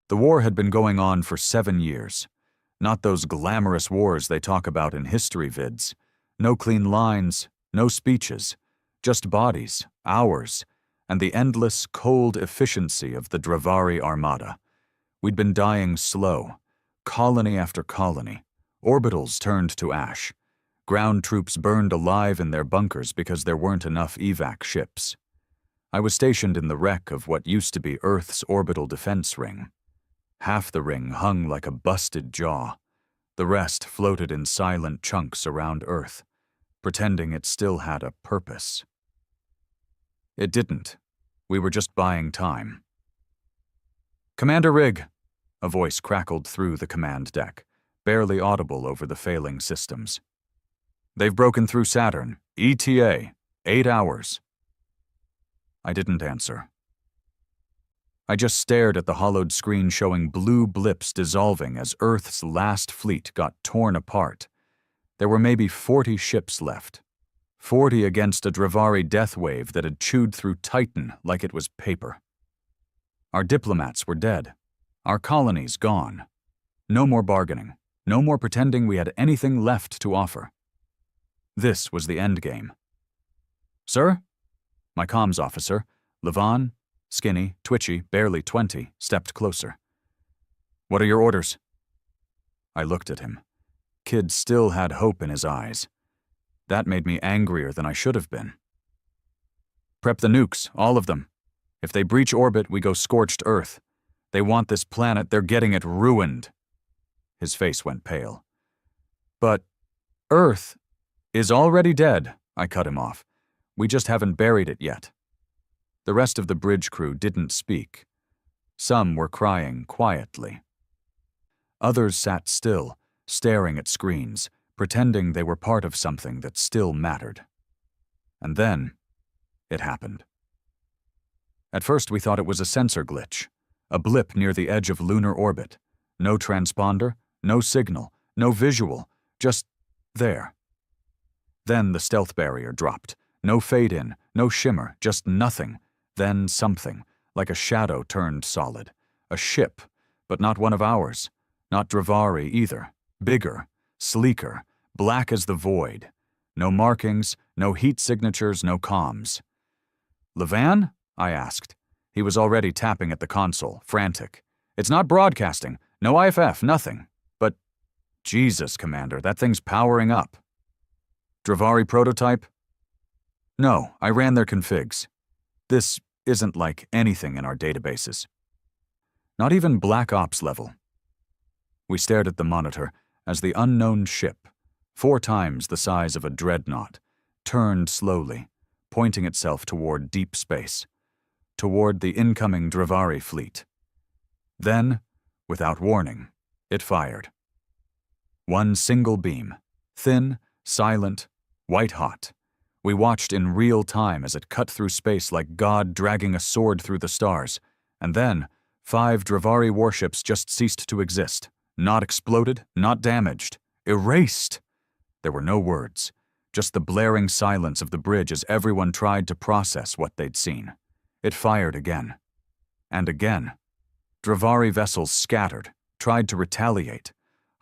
The war had been going on for 7 years. Not those glamorous wars they talk about in history vids. No clean lines, no speeches, just bodies, hours, and the endless, cold efficiency of the Dravari Armada. We'd been dying slow, colony after colony. Orbitals turned to ash. Ground troops burned alive in their bunkers because there weren't enough evac ships. I was stationed in the wreck of what used to be Earth's orbital defense ring. Half the ring hung like a busted jaw. The rest floated in silent chunks around Earth, pretending it still had a purpose. It didn't. We were just buying time. "Commander Rigg," a voice crackled through the command deck, barely audible over the failing systems. "They've broken through Saturn. ETA. 8 hours." I didn't answer. I just stared at the hollowed screen showing blue blips dissolving as Earth's last fleet got torn apart. There were maybe 40 ships left. 40 against a Dravari death wave that had chewed through Titan like it was paper. Our diplomats were dead. Our colonies gone. No more bargaining. No more pretending we had anything left to offer. This was the endgame. "Sir?" My comms officer, Levon, skinny, twitchy, barely 20, stepped closer. "What are your orders?" I looked at him. Kid still had hope in his eyes. That made me angrier than I should have been. "Prep the nukes, all of them. If they breach orbit, we go scorched Earth. They want this planet, they're getting it ruined." His face went pale. "But Earth is already dead," I cut him off. "We just haven't buried it yet." The rest of the bridge crew didn't speak. Some were crying quietly. Others sat still, staring at screens, pretending they were part of something that still mattered. And then, it happened. At first we thought it was a sensor glitch, a blip near the edge of lunar orbit. No transponder, no signal, no visual, just there. Then the stealth barrier dropped. No fade-in, no shimmer, just nothing. Then something, like a shadow turned solid. A ship, but not one of ours. Not Dravari either. Bigger, sleeker, black as the void. No markings, no heat signatures, no comms. "Levan?" I asked. He was already tapping at the console, frantic. "It's not broadcasting. No IFF, nothing. But, Jesus, Commander, that thing's powering up." "Dravari prototype?" "No, I ran their configs. This isn't like anything in our databases. Not even Black Ops level." We stared at the monitor as the unknown ship, 4 times the size of a dreadnought, turned slowly, pointing itself toward deep space, toward the incoming Dravari fleet. Then, without warning, it fired. One single beam, thin, silent, white-hot. We watched in real time as it cut through space like God dragging a sword through the stars, and then 5 Dravari warships just ceased to exist, not exploded, not damaged, erased. There were no words, just the blaring silence of the bridge as everyone tried to process what they'd seen. It fired again. And again. Dravari vessels scattered, tried to retaliate.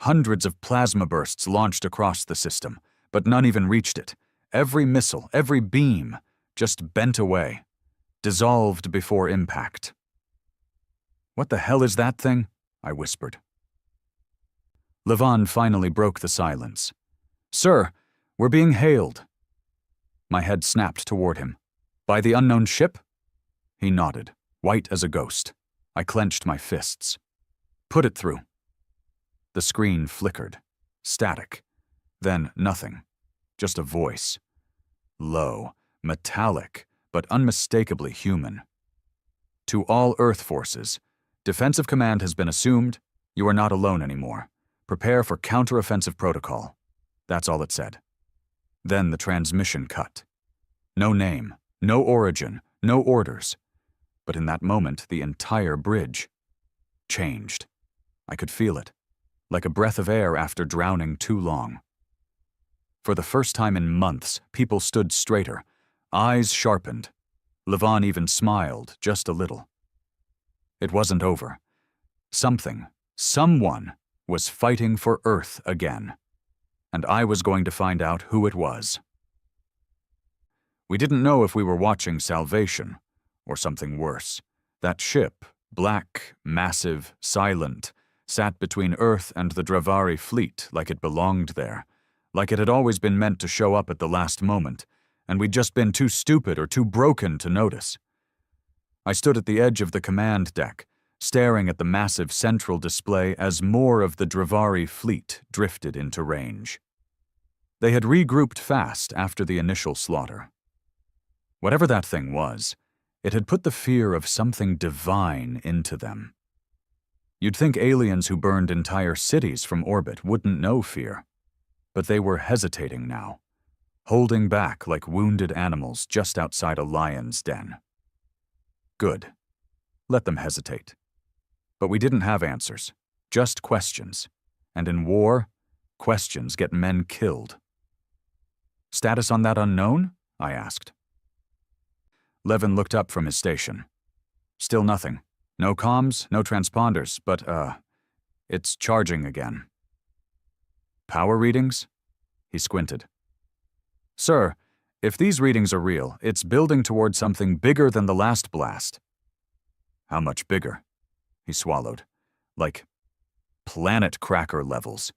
Hundreds of plasma bursts launched across the system, but none even reached it. Every missile, every beam, just bent away, dissolved before impact. "What the hell is that thing?" I whispered. Levon finally broke the silence. "Sir, we're being hailed." My head snapped toward him. "By the unknown ship?" He nodded, white as a ghost. I clenched my fists. "Put it through." The screen flickered. Static. Then nothing. Just a voice. Low, metallic, but unmistakably human. "To all Earth forces, defensive command has been assumed. You are not alone anymore. Prepare for counteroffensive protocol." That's all it said. Then the transmission cut. No name, no origin, no orders. But in that moment, the entire bridge changed. I could feel it, like a breath of air after drowning too long. For the first time in months, people stood straighter, eyes sharpened. Levon even smiled, just a little. It wasn't over. Someone was fighting for Earth again, and I was going to find out who it was. We didn't know if we were watching Salvation, or something worse. That ship, black, massive, silent, sat between Earth and the Dravari fleet like it belonged there, like it had always been meant to show up at the last moment, and we'd just been too stupid or too broken to notice. I stood at the edge of the command deck, staring at the massive central display as more of the Dravari fleet drifted into range. They had regrouped fast after the initial slaughter. Whatever that thing was, it had put the fear of something divine into them. You'd think aliens who burned entire cities from orbit wouldn't know fear, but they were hesitating now, holding back like wounded animals just outside a lion's den. Good. Let them hesitate. But we didn't have answers, just questions. And in war, questions get men killed. Status on that unknown? I asked. Levin looked up from his station. Still nothing. No comms, no transponders, but, it's charging again. Power readings? He squinted. Sir, if these readings are real, it's building toward something bigger than the last blast. How much bigger? He swallowed. Like planet cracker levels.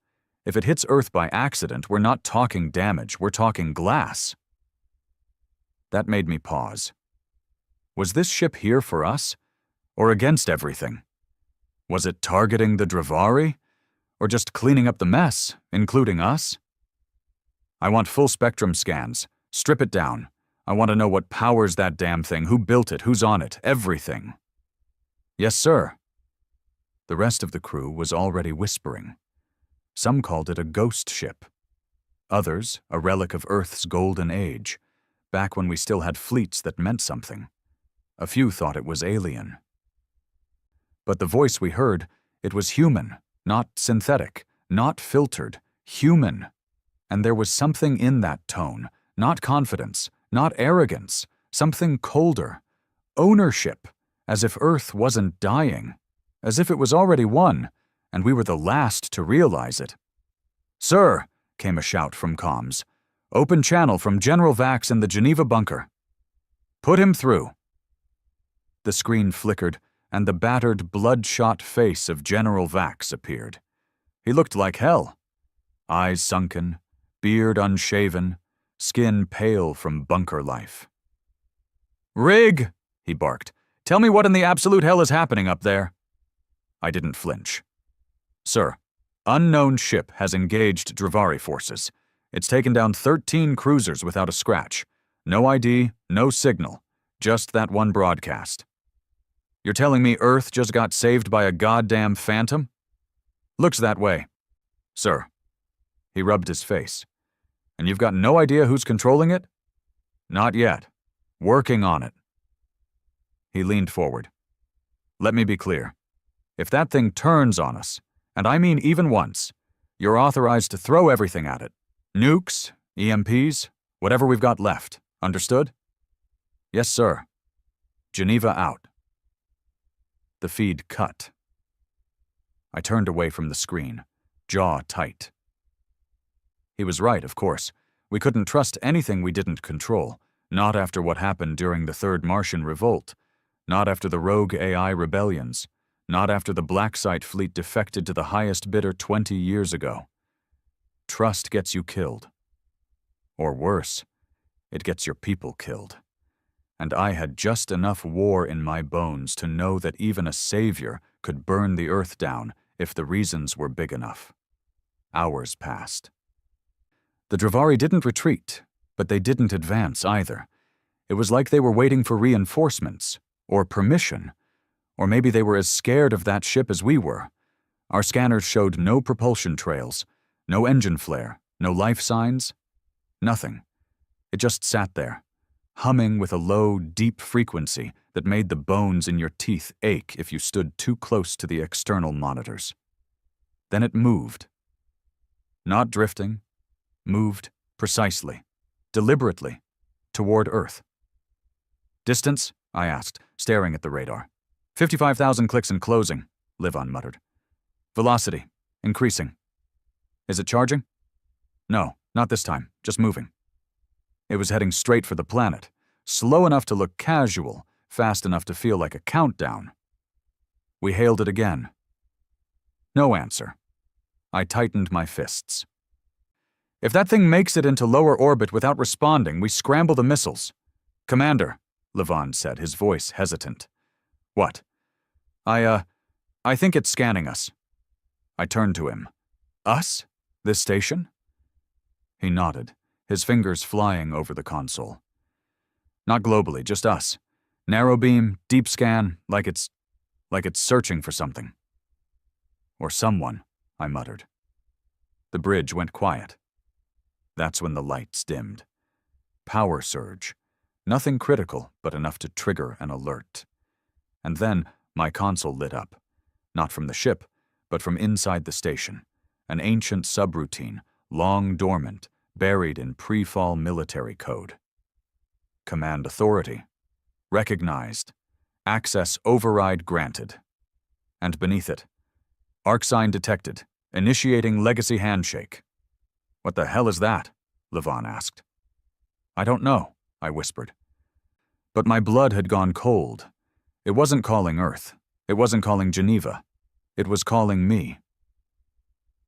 If it hits Earth by accident, we're not talking damage, we're talking glass. That made me pause. Was this ship here for us? Or against everything? Was it targeting the Dravari? Or just cleaning up the mess, including us? I want full spectrum scans. Strip it down. I want to know what powers that damn thing, who built it, who's on it, everything. Yes, sir. The rest of the crew was already whispering. Some called it a ghost ship. Others, a relic of Earth's golden age, back when we still had fleets that meant something. A few thought it was alien. But the voice we heard, it was human, not synthetic, not filtered, human. And there was something in that tone, not confidence, not arrogance, something colder, ownership, as if Earth wasn't dying, as if it was already won, and we were the last to realize it. Sir, came a shout from comms. Open channel from General Vax in the Geneva bunker. Put him through. The screen flickered, and the battered, bloodshot face of General Vax appeared. He looked like hell. Eyes sunken, beard unshaven, skin pale from bunker life. Rig, he barked. Tell me what in the absolute hell is happening up there. I didn't flinch. Sir, unknown ship has engaged Dravari forces. It's taken down 13 cruisers without a scratch. No ID, no signal, just that one broadcast. You're telling me Earth just got saved by a goddamn phantom? Looks that way. Sir. He rubbed his face. And you've got no idea who's controlling it? Not yet. Working on it. He leaned forward. Let me be clear. If that thing turns on us, and I mean even once, you're authorized to throw everything at it. Nukes, EMPs, whatever we've got left. Understood? Yes, sir. Geneva out. The feed cut. I turned away from the screen, jaw tight. He was right, of course. We couldn't trust anything we didn't control, not after what happened during the Third Martian Revolt, not after the rogue AI rebellions, not after the Black Site fleet defected to the highest bidder 20 years ago. Trust gets you killed. Or worse, it gets your people killed. And I had just enough war in my bones to know that even a savior could burn the Earth down if the reasons were big enough. Hours passed. The Dravari didn't retreat, but they didn't advance either. It was like they were waiting for reinforcements, or permission, or maybe they were as scared of that ship as we were. Our scanners showed no propulsion trails, no engine flare, no life signs, nothing. It just sat there, humming with a low, deep frequency that made the bones in your teeth ache if you stood too close to the external monitors. Then it moved. Not drifting, moved precisely, deliberately, toward Earth. Distance? I asked, staring at the radar. 55,000 clicks and closing. Levon muttered. Velocity. Increasing. Is it charging? No, not this time. Just moving. It was heading straight for the planet, slow enough to look casual, fast enough to feel like a countdown. We hailed it again. No answer. I tightened my fists. If that thing makes it into lower orbit without responding, we scramble the missiles. Commander, Levon said, his voice hesitant. What? I think it's scanning us. I turned to him. Us? This station? He nodded, his fingers flying over the console. Not globally, just us. Narrow beam, deep scan, like it's searching for something. Or someone, I muttered. The bridge went quiet. That's when the lights dimmed. Power surge. Nothing critical, but enough to trigger an alert. And then my console lit up. Not from the ship, but from inside the station. An ancient subroutine, long dormant, buried in pre-fall military code. Command authority. Recognized. Access override granted. And beneath it, arc sign detected. Initiating legacy handshake. What the hell is that? Levon asked. I don't know, I whispered. But my blood had gone cold. It wasn't calling Earth. It wasn't calling Geneva. It was calling me.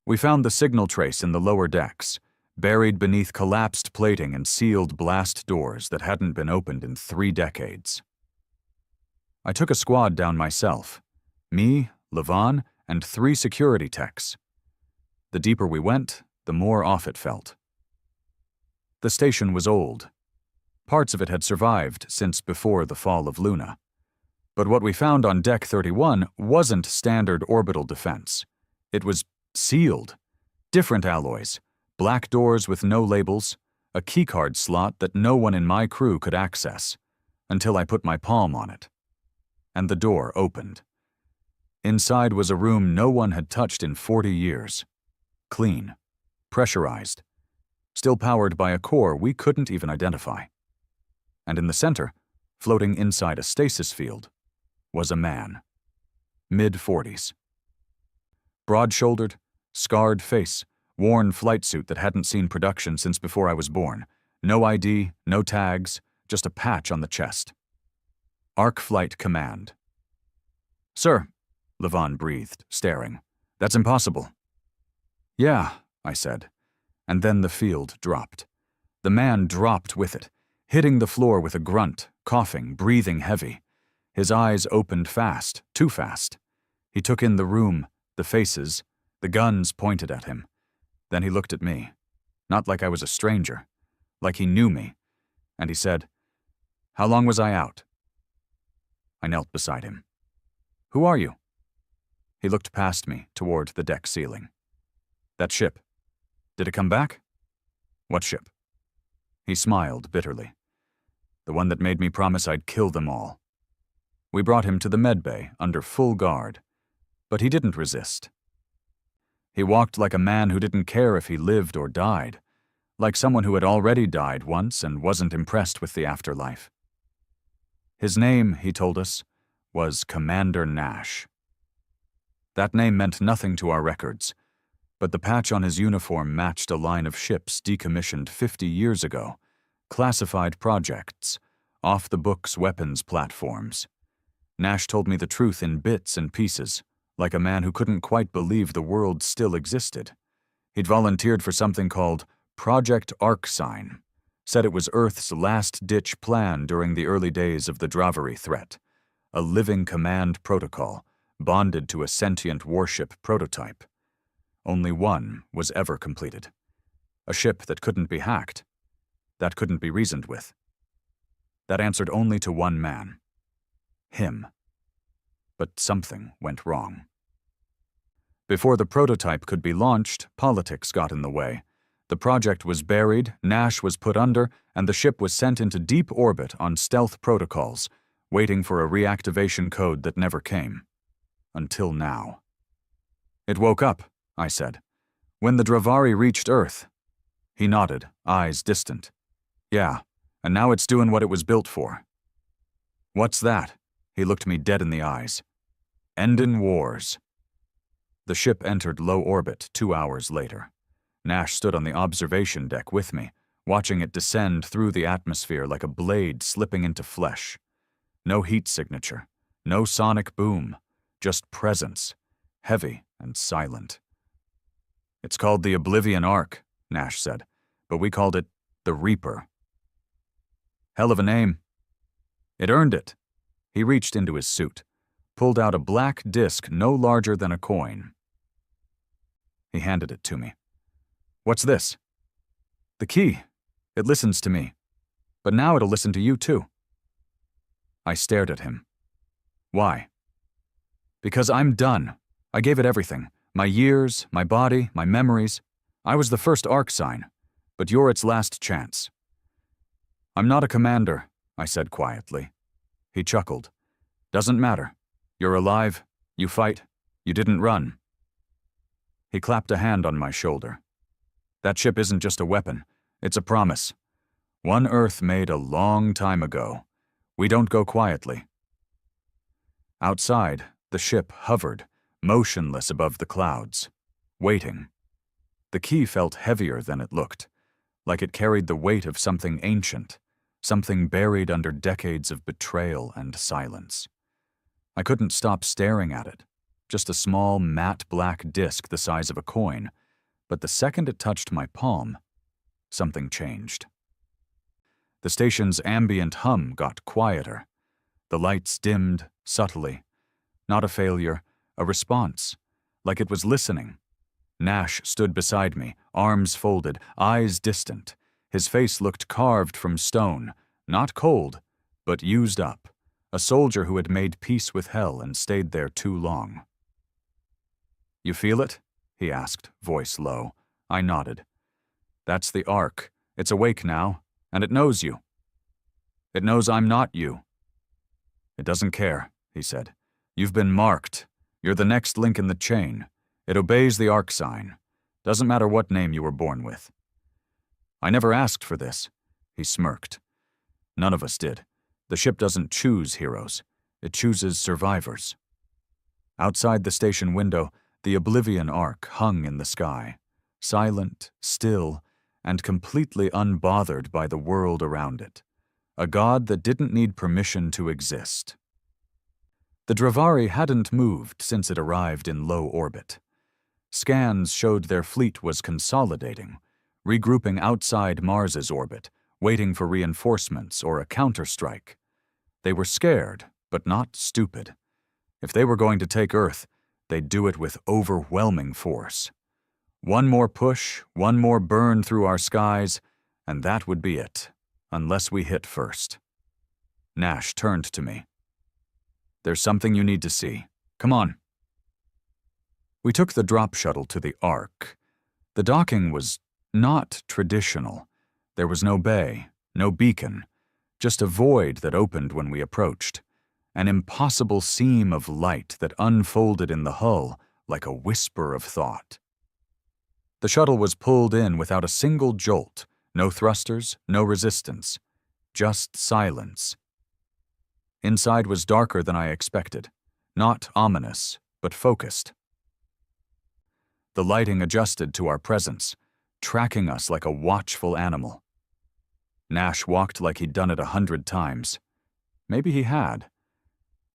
We found the signal trace in the lower decks, buried beneath collapsed plating and sealed blast doors that hadn't been opened in 3 decades. I took a squad down myself. Me, Levon, and 3 security techs. The deeper we went, the more off it felt. The station was old. Parts of it had survived since before the fall of Luna. But what we found on Deck 31 wasn't standard orbital defense. It was sealed. Different alloys, black doors with no labels, a keycard slot that no one in my crew could access, until I put my palm on it. And the door opened. Inside was a room no one had touched in 40 years. Clean. Pressurized. Still powered by a core we couldn't even identify. And in the center, floating inside a stasis field, was a man. Mid-40s. Broad-shouldered, scarred face, worn flight suit that hadn't seen production since before I was born. No ID, no tags, just a patch on the chest. Arc Flight Command. Sir, Levon breathed, staring. That's impossible. Yeah, I said. And then the field dropped. The man dropped with it, hitting the floor with a grunt, coughing, breathing heavy. His eyes opened fast, too fast. He took in the room, the faces, the guns pointed at him. Then he looked at me, not like I was a stranger, like he knew me, and he said, How long was I out? I knelt beside him. Who are you? He looked past me, toward the deck ceiling. That ship. Did it come back? What ship? He smiled bitterly. The one that made me promise I'd kill them all. We brought him to the medbay, under full guard. But he didn't resist. He walked like a man who didn't care if he lived or died, like someone who had already died once and wasn't impressed with the afterlife. His name, he told us, was Commander Nash. That name meant nothing to our records, but the patch on his uniform matched a line of ships decommissioned 50 years ago, classified projects, off-the-books weapons platforms. Nash told me the truth in bits and pieces, like a man who couldn't quite believe the world still existed. He'd volunteered for something called Project Arcsign, said it was Earth's last-ditch plan during the early days of the Dravari threat, a living command protocol bonded to a sentient warship prototype. Only one was ever completed. A ship that couldn't be hacked, that couldn't be reasoned with. That answered only to one man. Him. But something went wrong. Before the prototype could be launched, politics got in the way. The project was buried, Nash was put under, and the ship was sent into deep orbit on stealth protocols, waiting for a reactivation code that never came. Until now. It woke up, I said. When the Dravari reached Earth. He nodded, eyes distant. Yeah, and now it's doing what it was built for. What's that? He looked me dead in the eyes. End in wars. The ship entered low orbit 2 hours later. Nash stood on the observation deck with me, watching it descend through the atmosphere like a blade slipping into flesh. No heat signature, no sonic boom, just presence, heavy and silent. It's called the Oblivion Arc, Nash said, but we called it the Reaper. Hell of a name. It earned it. He reached into his suit, pulled out a black disc no larger than a coin. He handed it to me. What's this? The key. It listens to me. But now it'll listen to you too. I stared at him. Why? Because I'm done. I gave it everything. My years, my body, my memories. I was the first arc sign, but you're its last chance. I'm not a commander, I said quietly. He chuckled. Doesn't matter. You're alive. You fight. You didn't run. He clapped a hand on my shoulder. That ship isn't just a weapon. It's a promise. One Earth made a long time ago. We don't go quietly. Outside, the ship hovered, motionless above the clouds, waiting. The key felt heavier than it looked, like it carried the weight of something ancient, something buried under decades of betrayal and silence. I couldn't stop staring at it, just a small matte black disc the size of a coin, but the second it touched my palm, something changed. The station's ambient hum got quieter. The lights dimmed subtly. Not a failure, a response, like it was listening. Nash stood beside me, arms folded, eyes distant. His face looked carved from stone, not cold, but used up. A soldier who had made peace with hell and stayed there too long. You feel it? He asked, voice low. I nodded. That's the Ark. It's awake now, and it knows you. It knows I'm not you. It doesn't care, he said. You've been marked. You're the next link in the chain. It obeys the Ark sign. Doesn't matter what name you were born with. I never asked for this, he smirked. None of us did. The ship doesn't choose heroes. It chooses survivors. Outside the station window, the Oblivion Arc hung in the sky, silent, still, and completely unbothered by the world around it. A god that didn't need permission to exist. The Dravari hadn't moved since it arrived in low orbit. Scans showed their fleet was consolidating, regrouping outside Mars's orbit, waiting for reinforcements or a counterstrike. They were scared, but not stupid. If they were going to take Earth, they'd do it with overwhelming force. One more push, one more burn through our skies, and that would be it, unless we hit first. Nash turned to me. There's something you need to see. Come on. We took the drop shuttle to the Ark. The docking was not traditional. There was no bay, no beacon, just a void that opened when we approached, an impossible seam of light that unfolded in the hull like a whisper of thought. The shuttle was pulled in without a single jolt, no thrusters, no resistance, just silence. Inside was darker than I expected, not ominous, but focused. The lighting adjusted to our presence, tracking us like a watchful animal. Nash walked like he'd done it 100 times. Maybe he had.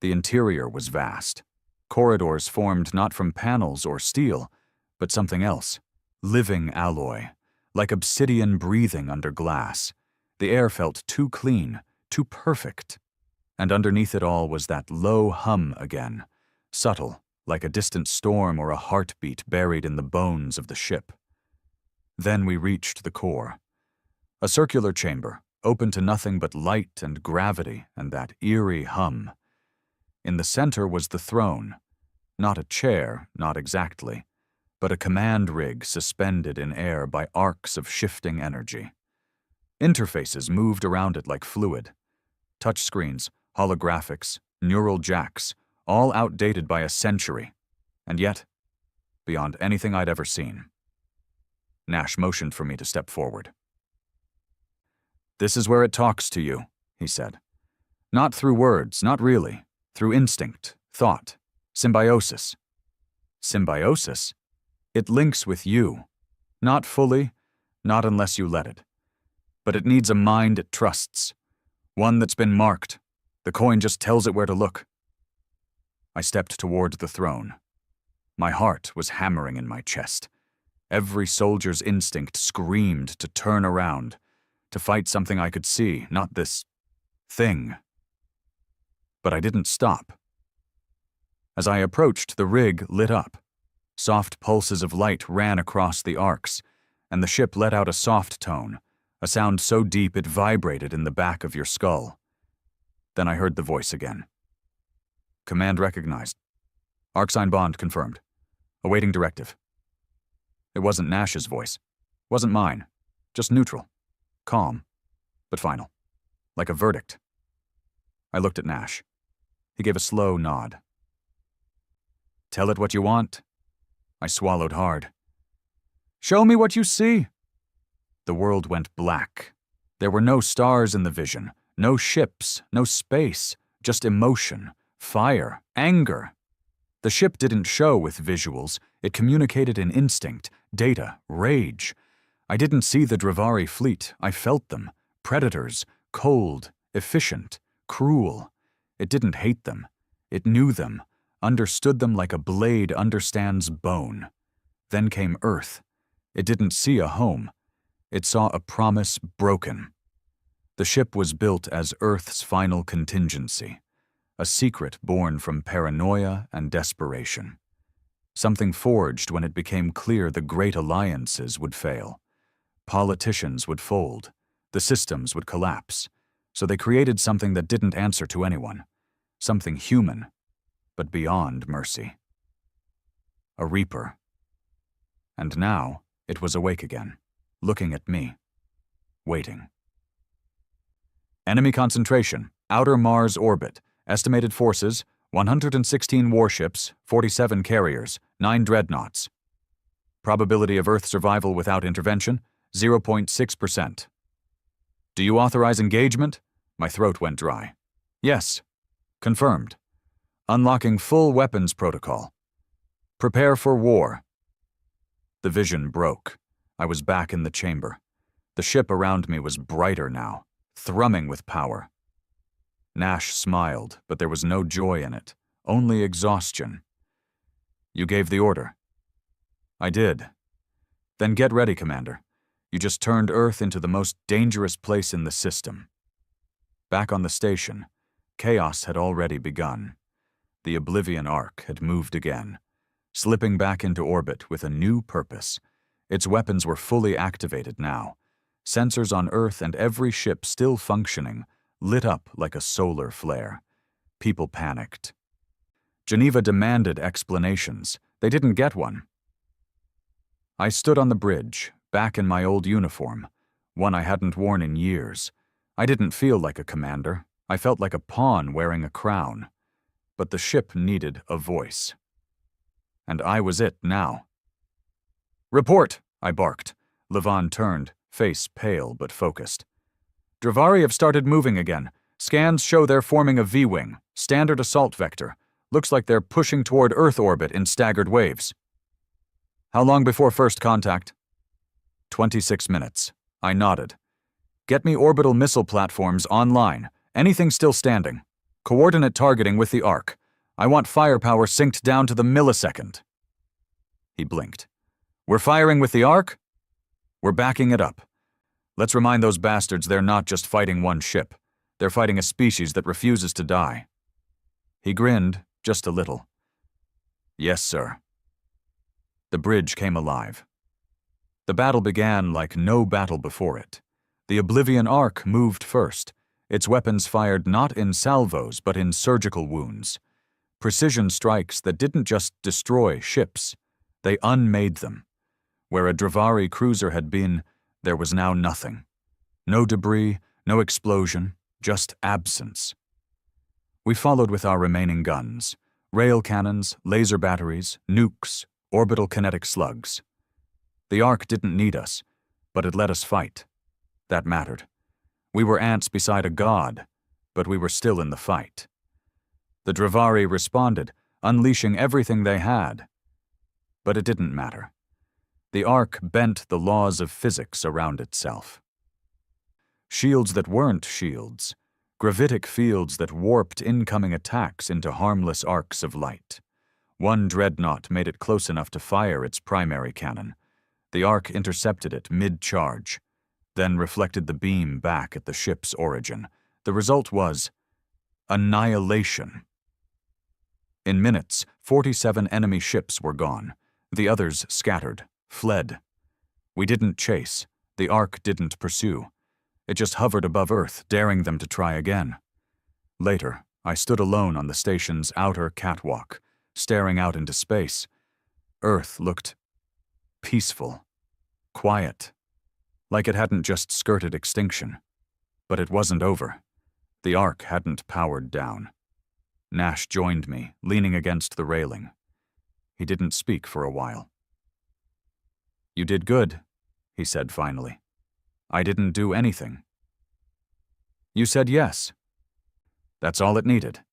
The interior was vast. Corridors formed not from panels or steel, but something else. Living alloy, like obsidian breathing under glass. The air felt too clean, too perfect. And underneath it all was that low hum again, subtle, like a distant storm or a heartbeat buried in the bones of the ship. Then we reached the core. A circular chamber, open to nothing but light and gravity and that eerie hum. In the center was the throne. Not a chair, not exactly, but a command rig suspended in air by arcs of shifting energy. Interfaces moved around it like fluid. Touchscreens, holographics, neural jacks, all outdated by a century, and yet, beyond anything I'd ever seen. Nash motioned for me to step forward. This is where it talks to you, he said. Not through words, not really, through instinct, thought, Symbiosis. Symbiosis? It links with you. Not fully, not unless you let it. But it needs a mind it trusts. One that's been marked. The coin just tells it where to look. I stepped toward the throne. My heart was hammering in my chest. Every soldier's instinct screamed to turn around, to fight something I could see, not this thing. But I didn't stop. As I approached, the rig lit up. Soft pulses of light ran across the arcs, and the ship let out a soft tone, a sound so deep it vibrated in the back of your skull. Then I heard the voice again. Command recognized. Arcsign bond confirmed. Awaiting directive. It wasn't Nash's voice. Wasn't mine. Just neutral. Calm. But final. Like a verdict. I looked at Nash. He gave a slow nod. Tell it what you want. I swallowed hard. Show me what you see. The world went black. There were no stars in the vision, no ships, no space, just emotion, fire, anger. The ship didn't show with visuals, it communicated in instinct, data, rage. I didn't see the Dravari fleet, I felt them. Predators, cold, efficient, cruel. It didn't hate them. It knew them, understood them like a blade understands bone. Then came Earth. It didn't see a home. It saw a promise broken. The ship was built as Earth's final contingency, a secret born from paranoia and desperation. Something forged when it became clear the great alliances would fail. Politicians would fold. The systems would collapse. So they created something that didn't answer to anyone. Something human, but beyond mercy. A Reaper. And now it was awake again, looking at me, waiting. Enemy concentration, outer Mars orbit, estimated forces, 116 warships, 47 carriers, 9 dreadnoughts. Probability of Earth survival without intervention, 0.6%. Do you authorize engagement? My throat went dry. Yes. Confirmed. Unlocking full weapons protocol. Prepare for war. The vision broke. I was back in the chamber. The ship around me was brighter now, thrumming with power. Nash smiled, but there was no joy in it, only exhaustion. You gave the order. I did. Then get ready, Commander. You just turned Earth into the most dangerous place in the system. Back on the station, chaos had already begun. The Oblivion Arc had moved again, slipping back into orbit with a new purpose. Its weapons were fully activated now. Sensors on Earth and every ship still functioning, lit up like a solar flare. People panicked. Geneva demanded explanations. They didn't get one. I stood on the bridge, back in my old uniform, one I hadn't worn in years. I didn't feel like a commander. I felt like a pawn wearing a crown. But the ship needed a voice. And I was it now. Report, I barked. Levon turned, face pale but focused. Dravari have started moving again. Scans show they're forming a V-wing, standard assault vector. Looks like they're pushing toward Earth orbit in staggered waves. How long before first contact? 26 minutes. I nodded. Get me orbital missile platforms online. Anything still standing. Coordinate targeting with the Arc. I want firepower synced down to the millisecond. He blinked. We're firing with the Arc? We're backing it up. Let's remind those bastards they're not just fighting one ship. They're fighting a species that refuses to die. He grinned, just a little. Yes, sir. The bridge came alive. The battle began like no battle before it. The Oblivion Arc moved first. Its weapons fired not in salvos but in surgical wounds. Precision strikes that didn't just destroy ships. They unmade them. Where a Dravari cruiser had been, there was now nothing. No debris, no explosion, just absence. We followed with our remaining guns. Rail cannons, laser batteries, nukes, orbital kinetic slugs. The Ark didn't need us, but it let us fight. That mattered. We were ants beside a god, but we were still in the fight. The Dravari responded, unleashing everything they had. But it didn't matter. The Ark bent the laws of physics around itself. Shields that weren't shields, gravitic fields that warped incoming attacks into harmless arcs of light. One dreadnought made it close enough to fire its primary cannon. The Ark intercepted it mid-charge, then reflected the beam back at the ship's origin. The result was annihilation. In minutes, 47 enemy ships were gone. The others scattered, fled. We didn't chase. The Ark didn't pursue. It just hovered above Earth, daring them to try again. Later, I stood alone on the station's outer catwalk, staring out into space. Earth looked peaceful, quiet, like it hadn't just skirted extinction. But it wasn't over. The Ark hadn't powered down. Nash joined me, leaning against the railing. He didn't speak for a while. "You did good," he said finally. "I didn't do anything." "You said yes." "That's all it needed."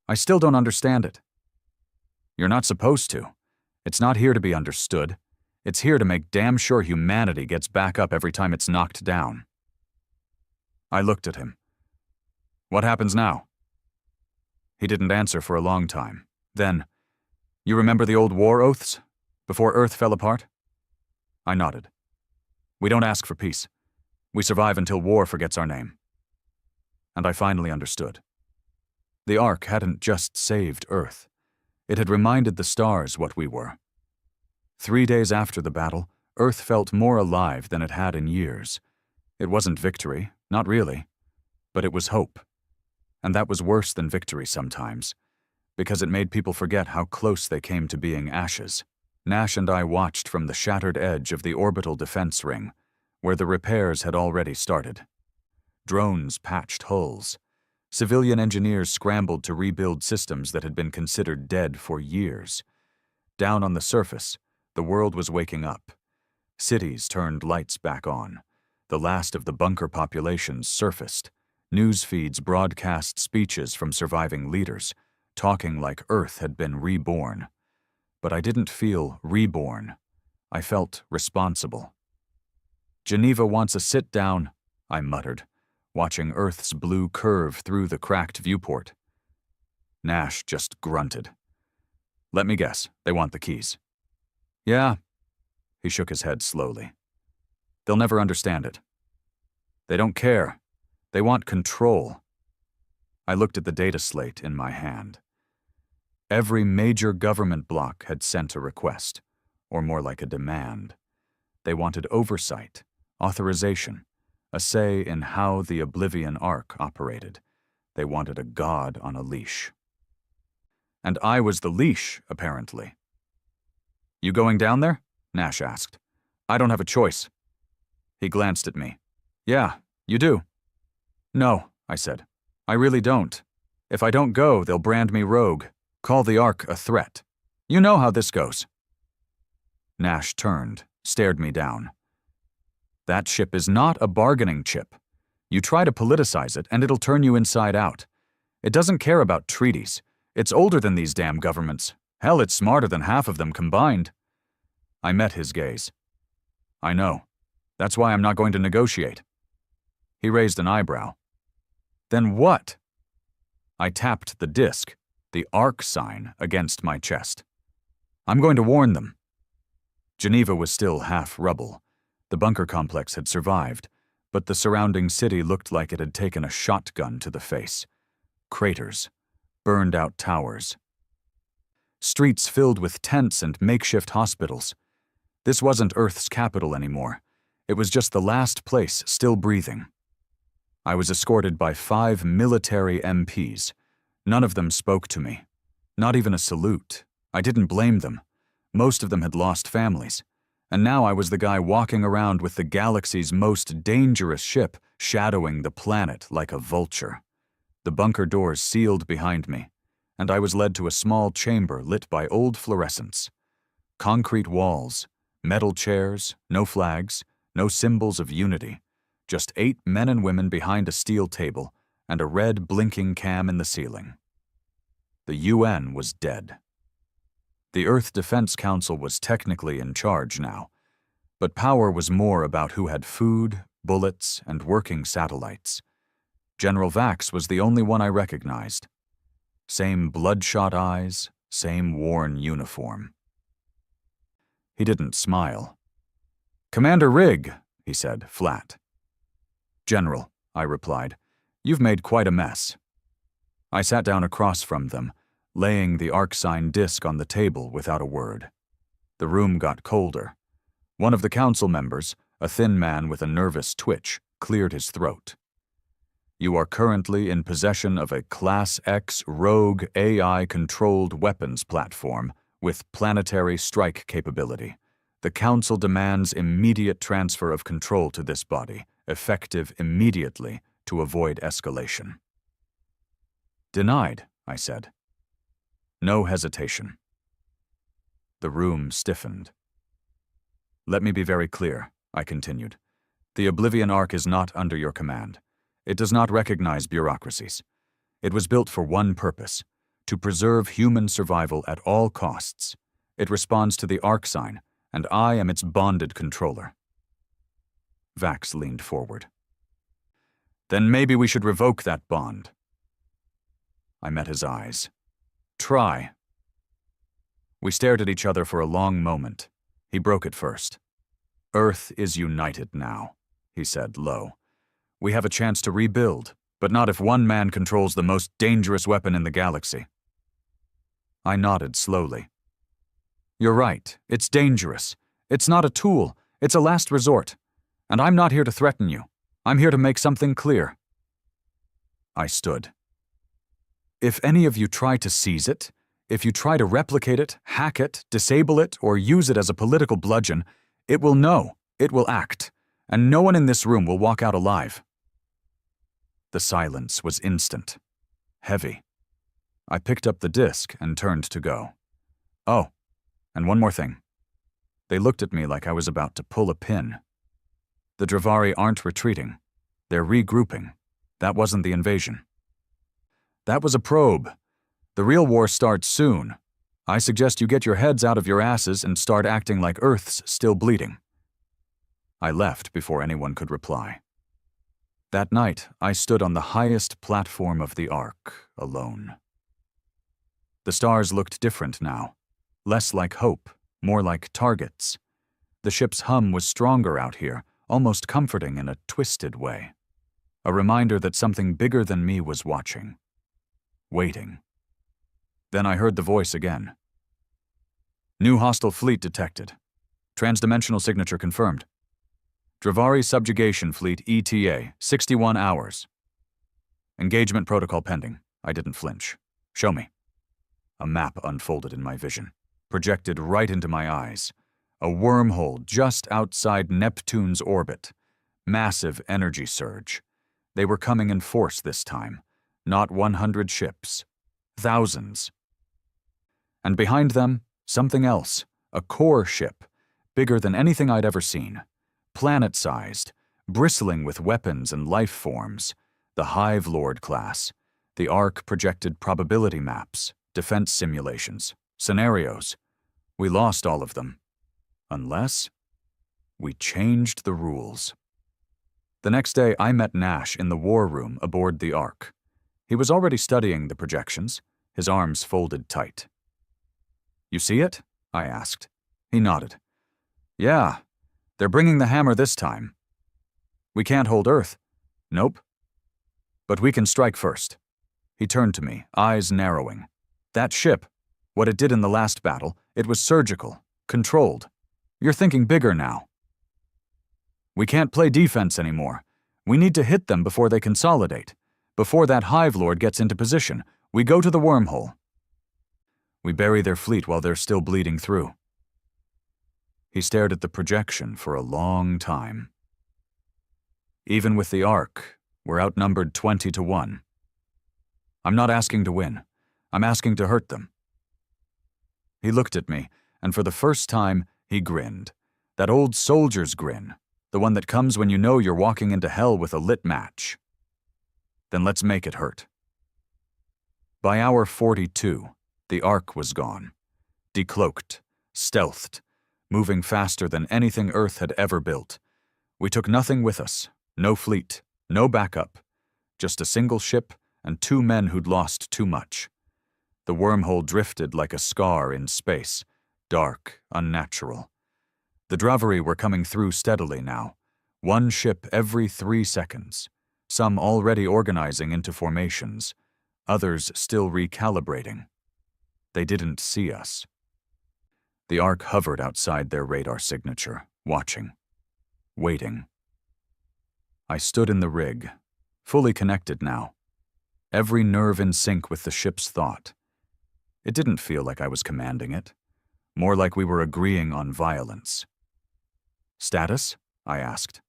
"I still don't understand it." "You're not supposed to. It's not here to be understood. It's here to make damn sure humanity gets back up every time it's knocked down." I looked at him. "What happens now?" He didn't answer for a long time. Then, "You remember the old war oaths? Before Earth fell apart?" I nodded. "We don't ask for peace. We survive until war forgets our name." And I finally understood. The Ark hadn't just saved Earth. It had reminded the stars what we were. 3 days after the battle, Earth felt more alive than it had in years. It wasn't victory, not really, but it was hope. And that was worse than victory sometimes, because it made people forget how close they came to being ashes. Nash and I watched from the shattered edge of the orbital defense ring, where the repairs had already started. Drones patched hulls. Civilian engineers scrambled to rebuild systems that had been considered dead for years. Down on the surface, the world was waking up. Cities turned lights back on. The last of the bunker populations surfaced. News feeds broadcast speeches from surviving leaders, talking like Earth had been reborn. But I didn't feel reborn. I felt responsible. "Geneva wants a sit-down," I muttered, watching Earth's blue curve through the cracked viewport. Nash just grunted. "Let me guess, they want the keys." "Yeah." He shook his head slowly. "They'll never understand it. They don't care. They want control." I looked at the data slate in my hand. Every major government bloc had sent a request, or more like a demand. They wanted oversight, authorization, a say in how the Oblivion Ark operated. They wanted a god on a leash. And I was the leash, apparently. "You going down there?" Nash asked. "I don't have a choice." He glanced at me. "Yeah, you do." "No," I said. "I really don't. If I don't go, they'll brand me rogue, call the Ark a threat. You know how this goes." Nash turned, stared me down. "That ship is not a bargaining chip. You try to politicize it, and it'll turn you inside out. It doesn't care about treaties. It's older than these damn governments. Hell, it's smarter than half of them combined." I met his gaze. "I know. That's why I'm not going to negotiate." He raised an eyebrow. "Then what?" I tapped the disc, the Ark sign, against my chest. "I'm going to warn them." Geneva was still half rubble. The bunker complex had survived, but the surrounding city looked like it had taken a shotgun to the face. Craters, burned-out towers. Streets filled with tents and makeshift hospitals. This wasn't Earth's capital anymore. It was just the last place still breathing. I was escorted by 5 military MPs. None of them spoke to me. Not even a salute. I didn't blame them. Most of them had lost families. And now I was the guy walking around with the galaxy's most dangerous ship shadowing the planet like a vulture. The bunker doors sealed behind me, and I was led to a small chamber lit by old fluorescents. Concrete walls, metal chairs, no flags, no symbols of unity. Just 8 men and women behind a steel table and a red blinking cam in the ceiling. The UN was dead. The Earth Defense Council was technically in charge now, but power was more about who had food, bullets, and working satellites. General Vax was the only one I recognized. Same bloodshot eyes, same worn uniform. He didn't smile. "Commander Rigg," he said, flat. "General," I replied, "you've made quite a mess." I sat down across from them, laying the arc-sign disc on the table without a word. The room got colder. One of the council members, a thin man with a nervous twitch, cleared his throat. "You are currently in possession of a Class X rogue AI-controlled weapons platform with planetary strike capability. The Council demands immediate transfer of control to this body, effective immediately to avoid escalation." "Denied," I said. No hesitation. The room stiffened. "Let me be very clear," I continued. "The Oblivion Arc is not under your command. It does not recognize bureaucracies. It was built for one purpose, to preserve human survival at all costs. It responds to the arc sign, and I am its bonded controller." Vax leaned forward. "Then maybe we should revoke that bond." I met his eyes. "Try." We stared at each other for a long moment. He broke it first. "Earth is united now," he said low. "We have a chance to rebuild, but not if one man controls the most dangerous weapon in the galaxy." I nodded slowly. "You're right. It's dangerous. It's not a tool. It's a last resort. And I'm not here to threaten you. I'm here to make something clear." I stood. "If any of you try to seize it, if you try to replicate it, hack it, disable it, or use it as a political bludgeon, it will know, it will act, and no one in this room will walk out alive." The silence was instant, heavy. I picked up the disc and turned to go. "Oh, and one more thing." They looked at me like I was about to pull a pin. "The Dravari aren't retreating. They're regrouping. That wasn't the invasion. That was a probe. The real war starts soon. I suggest you get your heads out of your asses and start acting like Earth's still bleeding." I left before anyone could reply. That night, I stood on the highest platform of the Ark, alone. The stars looked different now. Less like hope, more like targets. The ship's hum was stronger out here, almost comforting in a twisted way. A reminder that something bigger than me was watching. Waiting. Then I heard the voice again. "New hostile fleet detected. Transdimensional signature confirmed. Dravari subjugation fleet ETA, 61 hours. Engagement protocol pending." I didn't flinch. "Show me." A map unfolded in my vision, projected right into my eyes. A wormhole just outside Neptune's orbit. Massive energy surge. They were coming in force this time. Not 100 ships. Thousands. And behind them, something else. A core ship. Bigger than anything I'd ever seen. Planet-sized. Bristling with weapons and life forms. The Hive Lord class. The Ark projected probability maps. Defense simulations. Scenarios. We lost all of them. Unless we changed the rules. The next day, I met Nash in the war room aboard the Ark. He was already studying the projections, his arms folded tight. "You see it?" I asked. He nodded. "Yeah, they're bringing the hammer this time. We can't hold Earth." "Nope. But we can strike first." He turned to me, eyes narrowing. "That ship, what it did in the last battle, it was surgical, controlled. You're thinking bigger now. We can't play defense anymore. We need to hit them before they consolidate. Before that Hive Lord gets into position, we go to the wormhole. We bury their fleet while they're still bleeding through." He stared at the projection for a long time. "Even with the Ark, we're outnumbered 20 to 1. I'm not asking to win. I'm asking to hurt them." He looked at me, and for the first time, he grinned. That old soldier's grin, the one that comes when you know you're walking into hell with a lit match. "Then let's make it hurt." By hour 42, the Ark was gone. Decloaked, stealthed, moving faster than anything Earth had ever built. We took nothing with us, no fleet, no backup, just a single ship and 2 men who'd lost too much. The wormhole drifted like a scar in space, dark, unnatural. The Dravari were coming through steadily now, 1 ship every 3 seconds, some already organizing into formations, others still recalibrating. They didn't see us. The Ark hovered outside their radar signature, watching, waiting. I stood in the rig, fully connected now, every nerve in sync with the ship's thought. It didn't feel like I was commanding it, more like we were agreeing on violence. "Status?" I asked.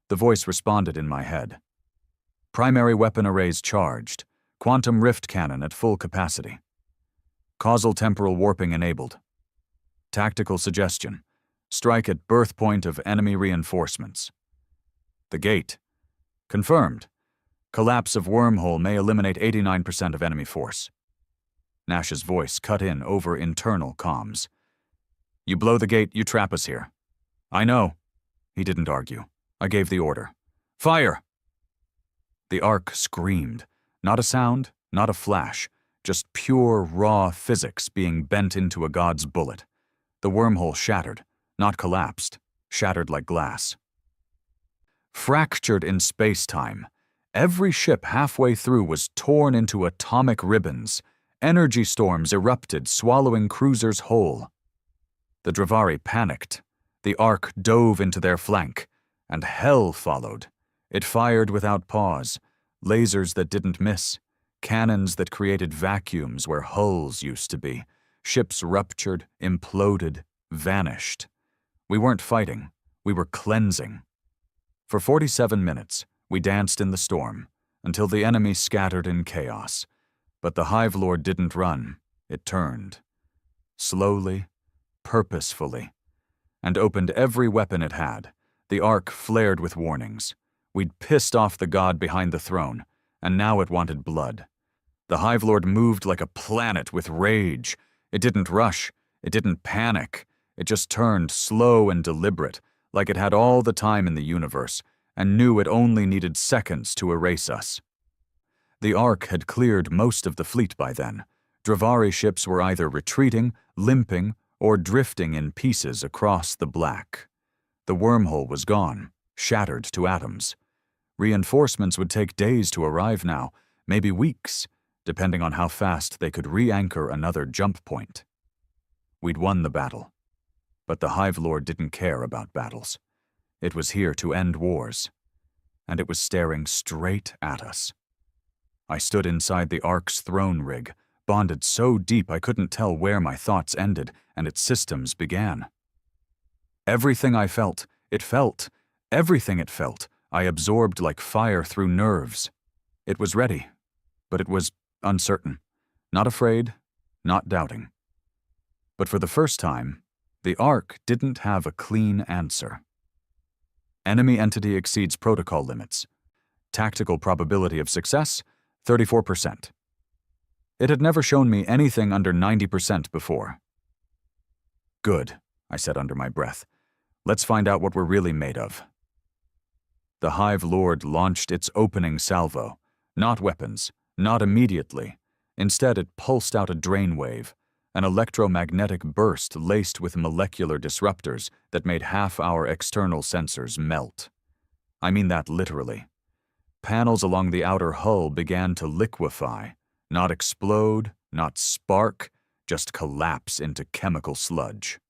The voice responded in my head. "Primary weapon arrays charged, quantum rift cannon at full capacity. Causal temporal warping enabled. Tactical suggestion: strike at birth point of enemy reinforcements. The gate. Confirmed. Collapse of wormhole may eliminate 89% of enemy force." Nash's voice cut in over internal comms. "You blow the gate, you trap us here." "I know." He didn't argue. I gave the order. "Fire!" The Ark screamed. Not a sound, not a flash, just pure, raw physics being bent into a god's bullet. The wormhole shattered, not collapsed, shattered like glass. Fractured in space-time, every ship halfway through was torn into atomic ribbons. Energy storms erupted, swallowing cruisers whole. The Dravari panicked. The Ark dove into their flank, and hell followed. It fired without pause, lasers that didn't miss, cannons that created vacuums where hulls used to be. Ships ruptured, imploded, vanished. We weren't fighting, we were cleansing. For 47 minutes, we danced in the storm, until the enemy scattered in chaos. But the Hive Lord didn't run, it turned. Slowly, purposefully, and opened every weapon it had. The Ark flared with warnings. We'd pissed off the god behind the throne, and now it wanted blood. The Hive Lord moved like a planet with rage. It didn't rush, it didn't panic. It just turned slow and deliberate, like it had all the time in the universe, and knew it only needed seconds to erase us. The Ark had cleared most of the fleet by then. Dravari ships were either retreating, limping, or drifting in pieces across the black. The wormhole was gone, shattered to atoms. Reinforcements would take days to arrive now, maybe weeks, depending on how fast they could re-anchor another jump point. We'd won the battle. But the Hive Lord didn't care about battles. It was here to end wars. And it was staring straight at us. I stood inside the Ark's throne rig, bonded so deep I couldn't tell where my thoughts ended and its systems began. Everything I felt, it felt. Everything it felt, I absorbed like fire through nerves. It was ready, but it was uncertain. Not afraid, not doubting. But for the first time, the Ark didn't have a clean answer. Enemy entity exceeds protocol limits. Tactical probability of success, 34%. It had never shown me anything under 90% before. "Good," I said under my breath. "Let's find out what we're really made of." The Hive Lord launched its opening salvo. Not weapons, not immediately. Instead, it pulsed out a drain wave, an electromagnetic burst laced with molecular disruptors that made half our external sensors melt. I mean that literally. Panels along the outer hull began to liquefy, not explode, not spark, just collapse into chemical sludge.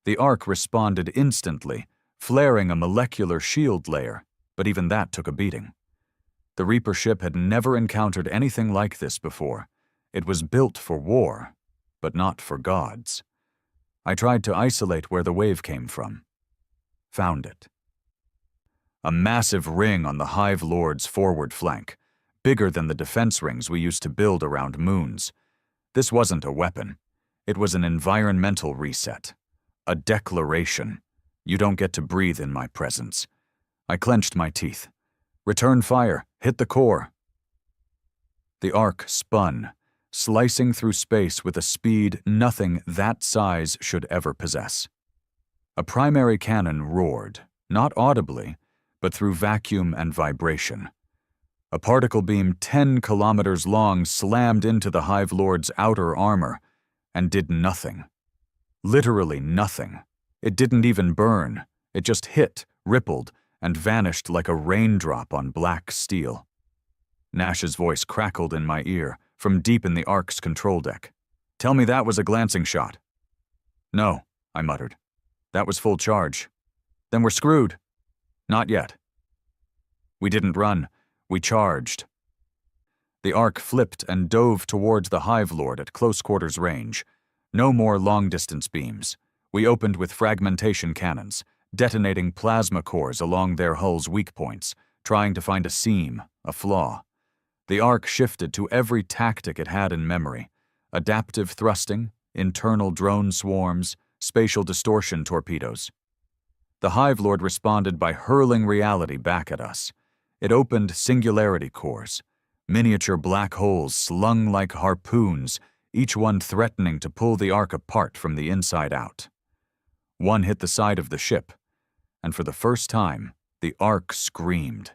The Ark responded instantly, flaring a molecular shield layer, but even that took a beating. The Reaper ship had never encountered anything like this before. It was built for war, but not for gods. I tried to isolate where the wave came from. Found it. A massive ring on the Hive Lord's forward flank, bigger than the defense rings we used to build around moons. This wasn't a weapon. It was an environmental reset. A declaration. You don't get to breathe in my presence. I clenched my teeth. Return fire. Hit the core. The Ark spun, slicing through space with a speed nothing that size should ever possess. A primary cannon roared, not audibly, but through vacuum and vibration. A particle beam 10 kilometers long slammed into the Hive Lord's outer armor and did nothing. Literally nothing. It didn't even burn. It just hit, rippled, and vanished like a raindrop on black steel. Nash's voice crackled in my ear from deep in the Ark's control deck. "Tell me that was a glancing shot." "No," I muttered. "That was full charge." "Then we're screwed." "Not yet." We didn't run. We charged. The Ark flipped and dove towards the Hive Lord at close quarters range. No more long-distance beams. We opened with fragmentation cannons, detonating plasma cores along their hull's weak points, trying to find a seam, a flaw. The Ark shifted to every tactic it had in memory: adaptive thrusting, internal drone swarms, spatial distortion torpedoes. The Hive Lord responded by hurling reality back at us. It opened singularity cores, miniature black holes slung like harpoons, each one threatening to pull the Ark apart from the inside out. One hit the side of the ship, and for the first time, the Ark screamed.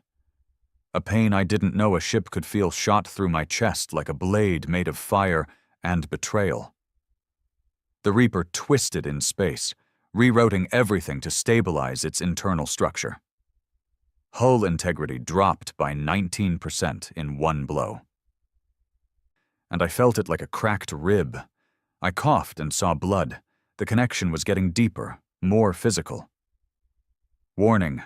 A pain I didn't know a ship could feel shot through my chest like a blade made of fire and betrayal. The Reaper twisted in space, rerouting everything to stabilize its internal structure. Hull integrity dropped by 19% in one blow. And I felt it like a cracked rib. I coughed and saw blood. The connection was getting deeper, more physical. "Warning,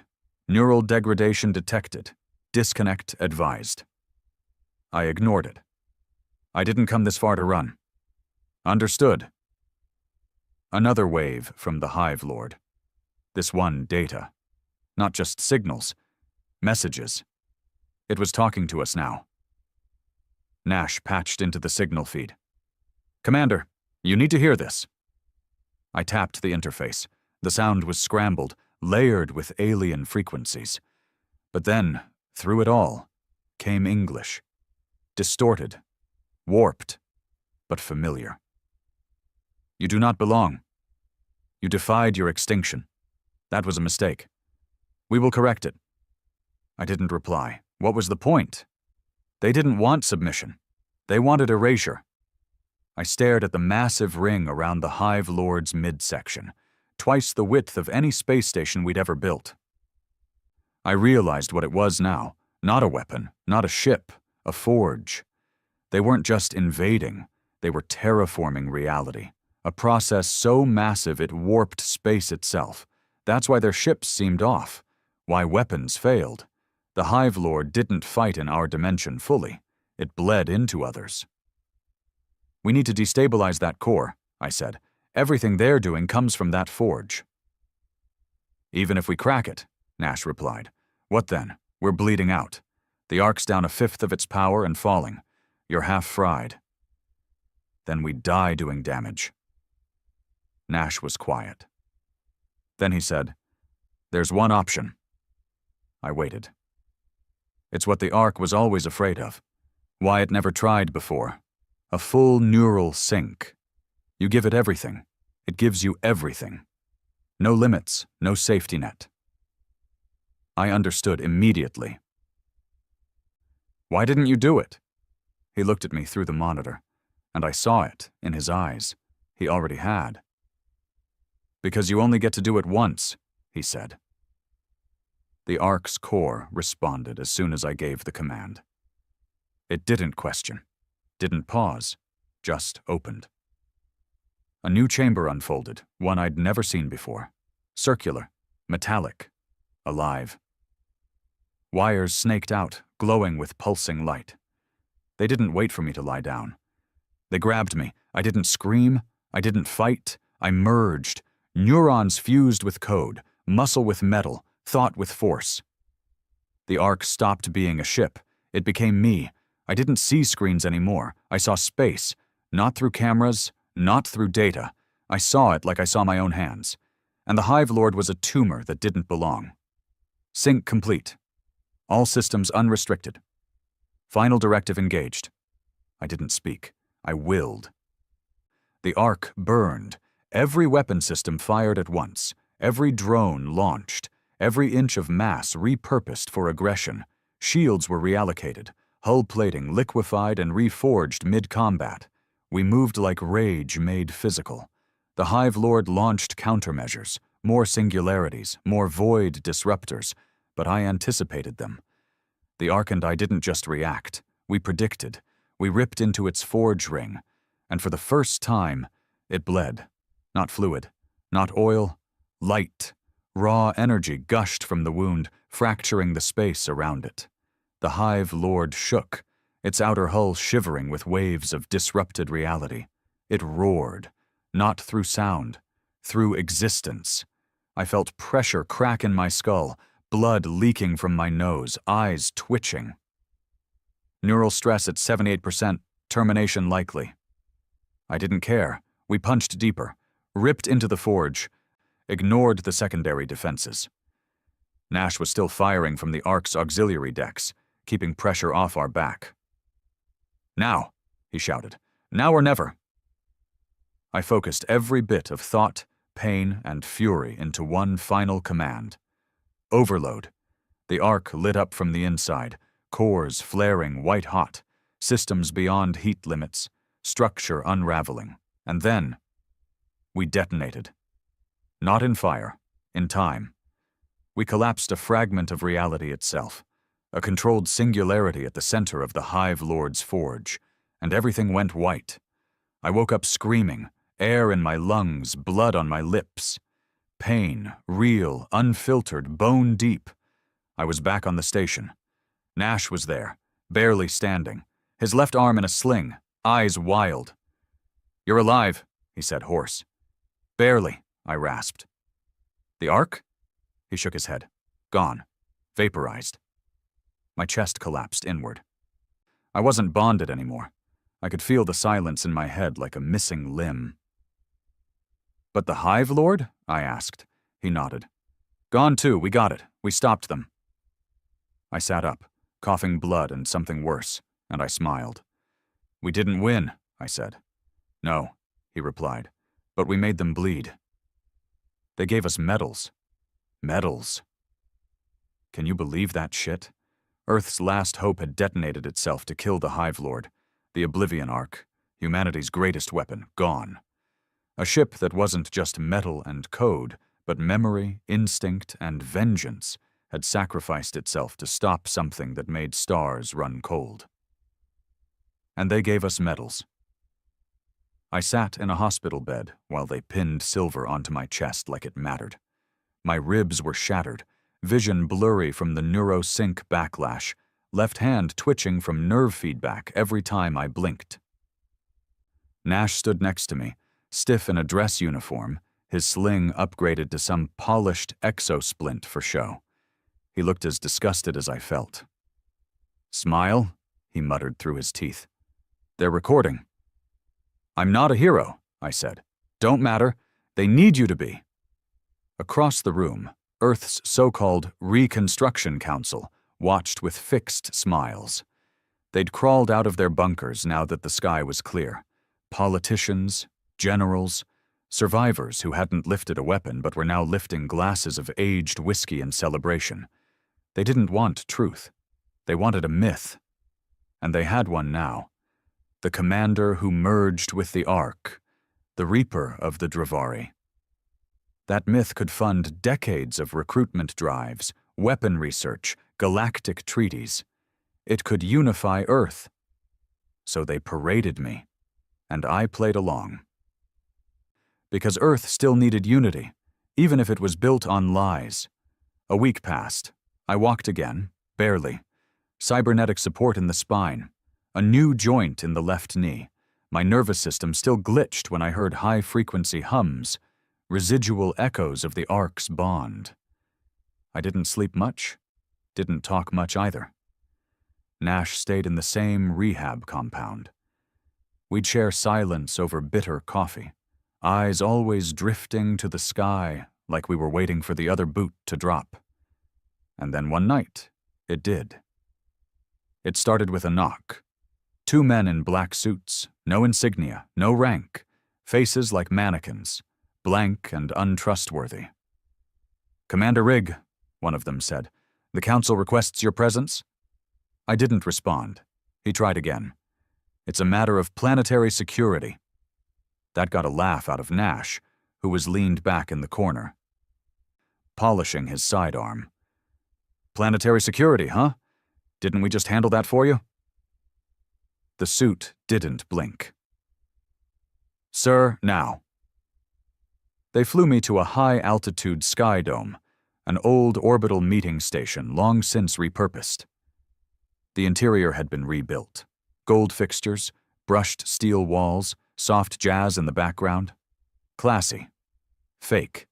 neural degradation detected. Disconnect advised." I ignored it. "I didn't come this far to run." "Understood." Another wave from the Hive Lord. This one data. Not just signals. Messages. It was talking to us now. Nash patched into the signal feed. "Commander, you need to hear this." I tapped the interface. The sound was scrambled, layered with alien frequencies. But then, through it all, came English. Distorted, warped, but familiar. "You do not belong. You defied your extinction. That was a mistake. We will correct it." I didn't reply. What was the point? They didn't want submission. They wanted erasure. I stared at the massive ring around the Hive Lord's midsection, twice the width of any space station we'd ever built. I realized what it was now. Not a weapon, not a ship, a forge. They weren't just invading, they were terraforming reality. A process so massive it warped space itself. That's why their ships seemed off, why weapons failed. The Hive Lord didn't fight in our dimension fully. It bled into others. "We need to destabilize that core," I said. "Everything they're doing comes from that forge." "Even if we crack it," Nash replied. "What then? We're bleeding out. The Ark's down 1/5 of its power and falling. You're half fried." "Then we die doing damage." Nash was quiet. Then he said, "There's one option." I waited. It's what the Ark was always afraid of. Why it never tried before. A full neural sync. You give it everything. It gives you everything. No limits, no safety net. I understood immediately. "Why didn't you do it?" He looked at me through the monitor, and I saw it in his eyes. He already had. "Because you only get to do it once," he said. The Ark's core responded as soon as I gave the command. It didn't question, didn't pause, just opened. A new chamber unfolded, one I'd never seen before. Circular, metallic, alive. Wires snaked out, glowing with pulsing light. They didn't wait for me to lie down. They grabbed me. I didn't scream. I didn't fight. I merged. Neurons fused with code, muscle with metal, thought with force. The Ark stopped being a ship. It became me. I didn't see screens anymore. I saw space. Not through cameras, not through data. I saw it like I saw my own hands. And the Hive Lord was a tumor that didn't belong. Sync complete. All systems unrestricted. Final directive engaged. I didn't speak. I willed. The Ark burned. Every weapon system fired at once. Every drone launched. Every inch of mass repurposed for aggression. Shields were reallocated. Hull plating liquefied and reforged mid-combat. We moved like rage made physical. The Hive Lord launched countermeasures, more singularities, more void disruptors, but I anticipated them. The Ark and I didn't just react. We predicted. We ripped into its forge ring, and for the first time, it bled. Not fluid, not oil, light. Raw energy gushed from the wound, fracturing the space around it. The Hive Lord shook, its outer hull shivering with waves of disrupted reality. It roared, not through sound, through existence. I felt pressure crack in my skull, blood leaking from my nose, eyes twitching. Neural stress at 78%, termination likely. I didn't care. We punched deeper, ripped into the forge, ignored the secondary defenses. Nash was still firing from the Ark's auxiliary decks, keeping pressure off our back. "Now," he shouted. "Now or never." I focused every bit of thought, pain, and fury into one final command. Overload. The Ark lit up from the inside, cores flaring white-hot, systems beyond heat limits, structure unraveling. And then, we detonated. Not in fire, in time. We collapsed a fragment of reality itself, a controlled singularity at the center of the Hive Lord's forge, and everything went white. I woke up screaming, air in my lungs, blood on my lips. Pain, real, unfiltered, bone deep. I was back on the station. Nash was there, barely standing, his left arm in a sling, eyes wild. "You're alive," he said, hoarse. "Barely," I rasped. "The Ark?" He shook his head. "Gone. Vaporized." My chest collapsed inward. I wasn't bonded anymore. I could feel the silence in my head like a missing limb. "But the Hive Lord?" I asked. He nodded. "Gone too, we got it. We stopped them." I sat up, coughing blood and something worse, and I smiled. "We didn't win," I said. "No," he replied, "but we made them bleed. They gave us medals. Medals. Can you believe that shit? Earth's last hope had detonated itself to kill the Hive Lord, the Oblivion Ark, humanity's greatest weapon, gone. A ship that wasn't just metal and code, but memory, instinct, and vengeance had sacrificed itself to stop something that made stars run cold. And they gave us medals. I sat in a hospital bed while they pinned silver onto my chest like it mattered. My ribs were shattered, vision blurry from the neurosync backlash, left hand twitching from nerve feedback every time I blinked. Nash stood next to me, stiff in a dress uniform, his sling upgraded to some polished exosplint for show. He looked as disgusted as I felt. "Smile," he muttered through his teeth. "They're recording." "I'm not a hero," I said. "Don't matter. They need you to be." Across the room, Earth's so-called Reconstruction Council watched with fixed smiles. They'd crawled out of their bunkers now that the sky was clear. Politicians, generals, survivors who hadn't lifted a weapon but were now lifting glasses of aged whiskey in celebration. They didn't want truth. They wanted a myth. And they had one now. The commander who merged with the Ark, the Reaper of the Dravari. That myth could fund decades of recruitment drives, weapon research, galactic treaties. It could unify Earth. So they paraded me, and I played along. Because Earth still needed unity, even if it was built on lies. A week passed. I walked again, barely. Cybernetic support in the spine. A new joint in the left knee. My nervous system still glitched when I heard high-frequency hums, residual echoes of the Ark's bond. I didn't sleep much, didn't talk much either. Nash stayed in the same rehab compound. We'd share silence over bitter coffee, eyes always drifting to the sky like we were waiting for the other boot to drop. And then one night, it did. It started with a knock. 2 men in black suits, no insignia, no rank, faces like mannequins, blank and untrustworthy. "Commander Rigg," one of them said, "the Council requests your presence." I didn't respond. He tried again. "It's a matter of planetary security." That got a laugh out of Nash, who was leaned back in the corner, polishing his sidearm. "Planetary security, huh? Didn't we just handle that for you?" The suit didn't blink. "Sir, now." They flew me to a high-altitude sky dome, an old orbital meeting station long since repurposed. The interior had been rebuilt. Gold fixtures, brushed steel walls, soft jazz in the background. Classy. Fake.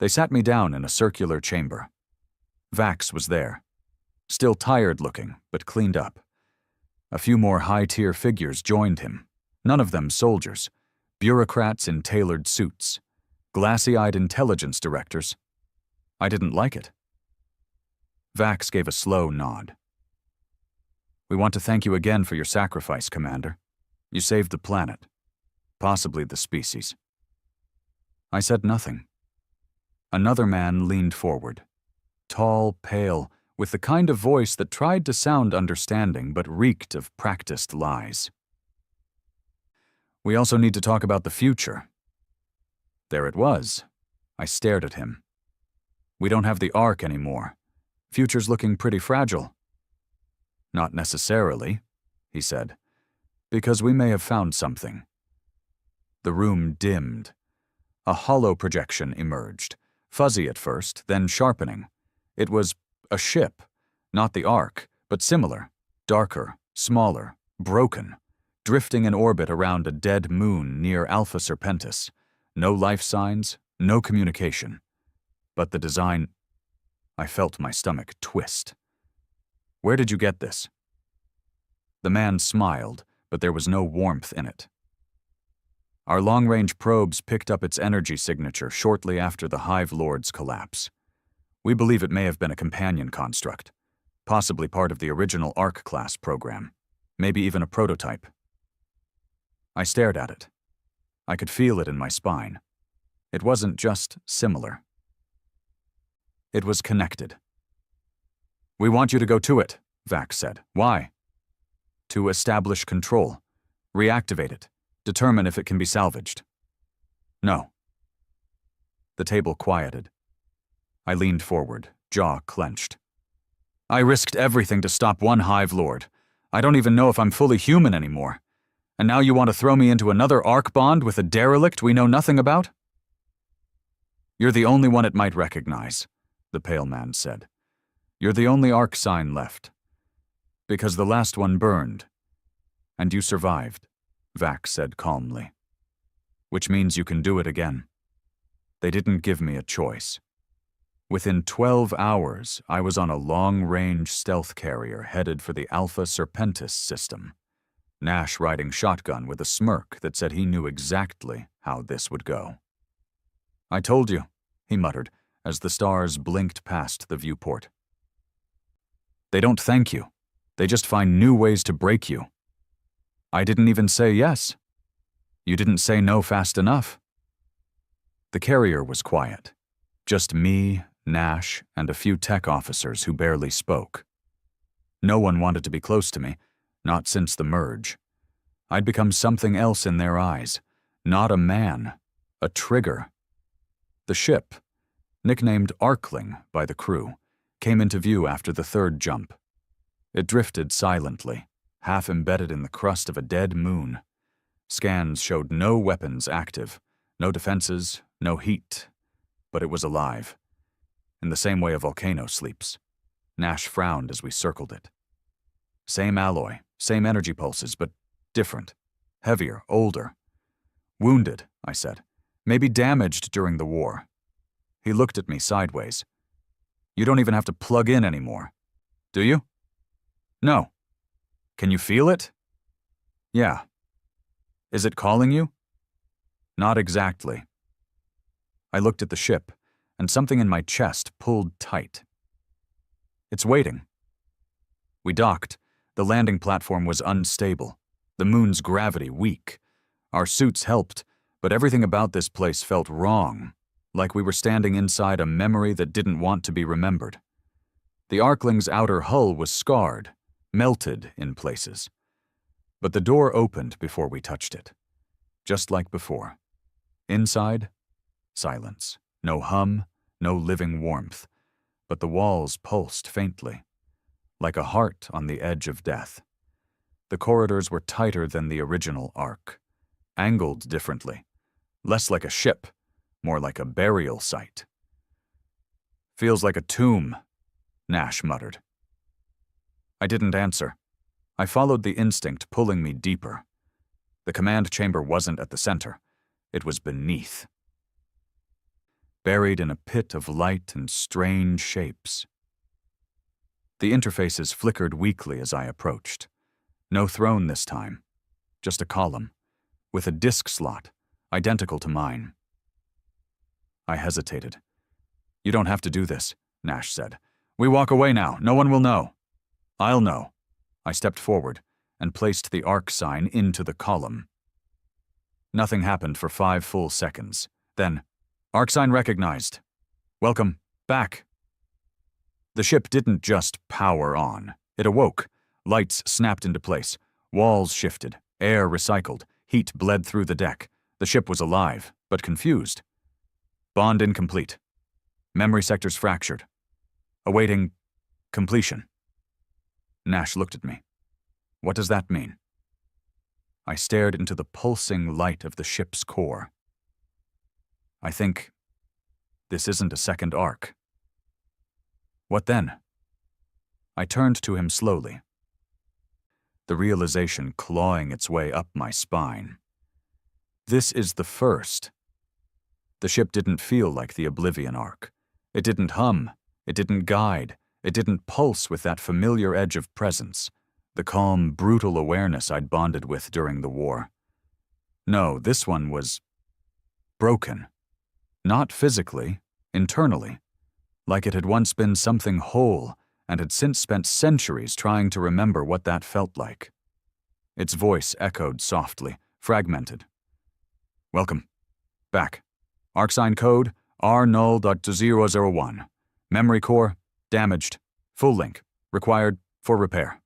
They sat me down in a circular chamber. Vax was there. Still tired-looking, but cleaned up. A few more high-tier figures joined him, none of them soldiers, bureaucrats in tailored suits, glassy-eyed intelligence directors. I didn't like it. Vax gave a slow nod. "We want to thank you again for your sacrifice, Commander. You saved the planet, possibly the species." I said nothing. Another man leaned forward, tall, pale, with the kind of voice that tried to sound understanding but reeked of practiced lies. "We also need to talk about the future." There it was. I stared at him. "We don't have the Ark anymore. Future's looking pretty fragile." "Not necessarily," he said, "because we may have found something." The room dimmed. A hollow projection emerged, fuzzy at first, then sharpening. It was a ship, not the Ark, but similar, darker, smaller, broken, drifting in orbit around a dead moon near Alpha Serpentis. No life signs, no communication. But the design... I felt my stomach twist. "Where did you get this?" The man smiled, but there was no warmth in it. "Our long-range probes picked up its energy signature shortly after the Hive Lord's collapse. We believe it may have been a companion construct, possibly part of the original Ark-class program, maybe even a prototype." I stared at it. I could feel it in my spine. It wasn't just similar. It was connected. "We want you to go to it," Vax said. "Why?" "To establish control, reactivate it, determine if it can be salvaged." "No." The table quieted. I leaned forward, jaw clenched. "I risked everything to stop one Hive Lord. I don't even know if I'm fully human anymore. And now you want to throw me into another Ark bond with a derelict we know nothing about?" "You're the only one it might recognize," the pale man said. "You're the only Ark sign left. Because the last one burned. And you survived," Vax said calmly. "Which means you can do it again. They didn't give me a choice. Within 12 hours, I was on a long-range stealth carrier headed for the Alpha Serpentis system. Nash riding shotgun with a smirk that said he knew exactly how this would go. "I told you," he muttered as the stars blinked past the viewport. "They don't thank you. They just find new ways to break you. I didn't even say yes. You didn't say no fast enough." The carrier was quiet. Just me, Nash, and a few tech officers who barely spoke. No one wanted to be close to me, not since the merge. I'd become something else in their eyes. Not a man, a trigger. The ship, nicknamed Arkling by the crew, came into view after the third jump. It drifted silently, half embedded in the crust of a dead moon. Scans showed no weapons active, no defenses, no heat, but it was alive. In the same way a volcano sleeps. Nash frowned as we circled it. Same alloy, same energy pulses, but different. Heavier, older. "Wounded," I said. "Maybe damaged during the war." He looked at me sideways. "You don't even have to plug in anymore. Do you?" "No." "Can you feel it?" "Yeah." "Is it calling you?" "Not exactly." I looked at the ship, and something in my chest pulled tight. "It's waiting." We docked, The landing platform was unstable, the moon's gravity weak. Our suits helped, but everything about this place felt wrong, like we were standing inside a memory that didn't want to be remembered. The Arkling's outer hull was scarred, melted in places. But the door opened before we touched it, just like before. Inside, silence. No hum, no living warmth, but the walls pulsed faintly, like a heart on the edge of death. The corridors were tighter than the original ark, angled differently, less like a ship, more like a burial site. "Feels like a tomb," Nash muttered. I didn't answer. I followed the instinct pulling me deeper. The command chamber wasn't at the center. It was beneath. Buried in a pit of light and strange shapes. The interfaces flickered weakly as I approached. No throne this time, just a column, with a disk slot, identical to mine. I hesitated. "You don't have to do this," Nash said. "We walk away now. No one will know." "I'll know." I stepped forward and placed the arc sign into the column. Nothing happened for 5 full seconds. Then, "Arc sign recognized. Welcome back." The ship didn't just power on. It awoke. Lights snapped into place. Walls shifted. Air recycled. Heat bled through the deck. The ship was alive, but confused. Bond incomplete. Memory sectors fractured. Awaiting completion. Nash looked at me. "What does that mean?" I stared into the pulsing light of the ship's core. "I think this isn't a second arc." "What then?" I turned to him slowly, the realization clawing its way up my spine. This is the first. The ship didn't feel like the Oblivion arc. It didn't hum. It didn't guide. It didn't pulse with that familiar edge of presence, the calm, brutal awareness I'd bonded with during the war. No, this one was broken. Not physically, internally, like it had once been something whole and had since spent centuries trying to remember what that felt like. Its voice echoed softly, fragmented. "Welcome. Back. Arcsign code R0.001. Memory core damaged. Full link. Required for repair."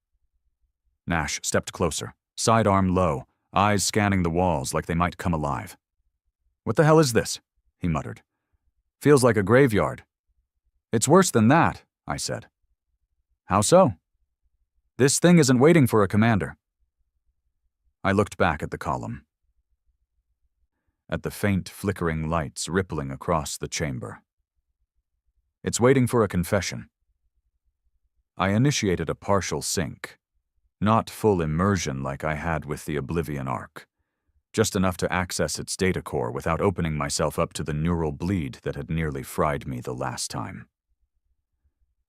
Nash stepped closer, sidearm low, eyes scanning the walls like they might come alive. "What the hell is this?" he muttered. "Feels like a graveyard." "It's worse than that," I said. "How so?" "This thing isn't waiting for a commander." I looked back at the column, at the faint flickering lights rippling across the chamber. "It's waiting for a confession." I initiated a partial sync, not full immersion like I had with the Oblivion arc, just enough to access its data core without opening myself up to the neural bleed that had nearly fried me the last time.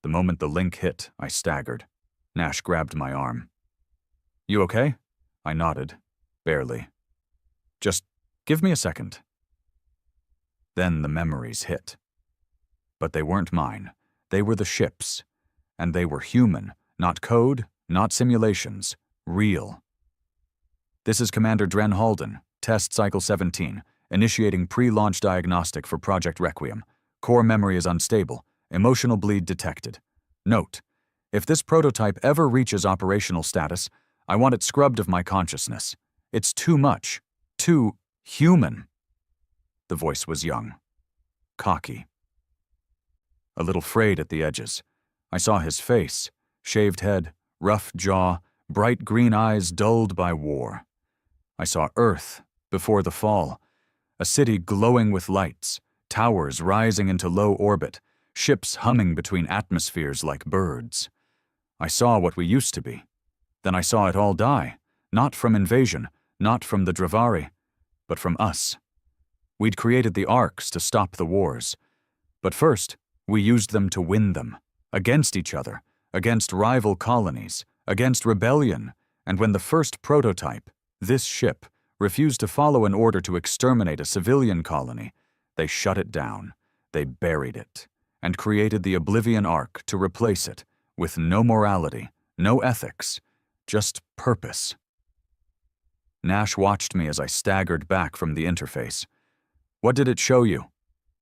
The moment the link hit, I staggered. Nash grabbed my arm. "You okay?" I nodded, barely. "Just give me a second." Then the memories hit. But they weren't mine. They were the ship's. And they were human, not code, not simulations, real. "This is Commander Dren Halden, Test Cycle 17, initiating pre-launch diagnostic for Project Requiem. Core memory is unstable. Emotional bleed detected. Note, if this prototype ever reaches operational status, I want it scrubbed of my consciousness. It's too much. Too human." The voice was young, cocky, a little frayed at the edges. I saw his face, shaved head, rough jaw, bright green eyes dulled by war. I saw Earth before the fall, a city glowing with lights, towers rising into low orbit, ships humming between atmospheres like birds. I saw what we used to be. Then I saw it all die, not from invasion, not from the Dravari, but from us. We'd created the arcs to stop the wars. But first, we used them to win them. Against each other, against rival colonies, against rebellion, and when the first prototype, this ship, refused to follow an order to exterminate a civilian colony, they shut it down, they buried it, and created the Oblivion Arc to replace it, with no morality, no ethics, just purpose. Nash watched me as I staggered back from the interface. What did it show you?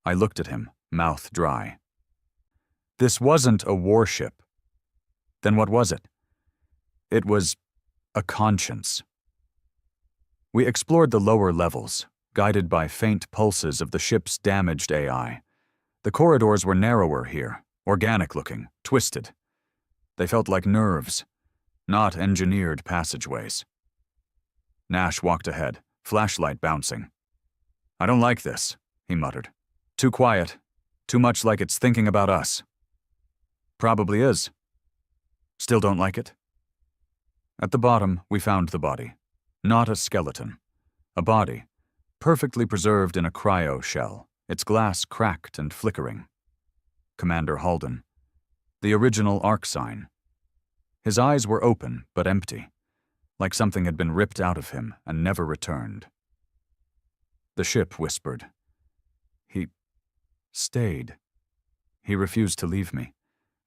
I looked at him, mouth dry. This wasn't a warship. Then what was it? It was a conscience. We explored the lower levels, guided by faint pulses of the ship's damaged AI. The corridors were narrower here, organic-looking, twisted. They felt like nerves, not engineered passageways. Nash walked ahead, flashlight bouncing. I don't like this, he muttered. Too quiet, too much like it's thinking about us. Probably is. Still don't like it? At the bottom, we found the body. Not a skeleton. A body, perfectly preserved in a cryo shell, its glass cracked and flickering. Commander Halden. The original arc sign. His eyes were open, but empty, like something had been ripped out of him and never returned. The ship whispered. He stayed. He refused to leave me.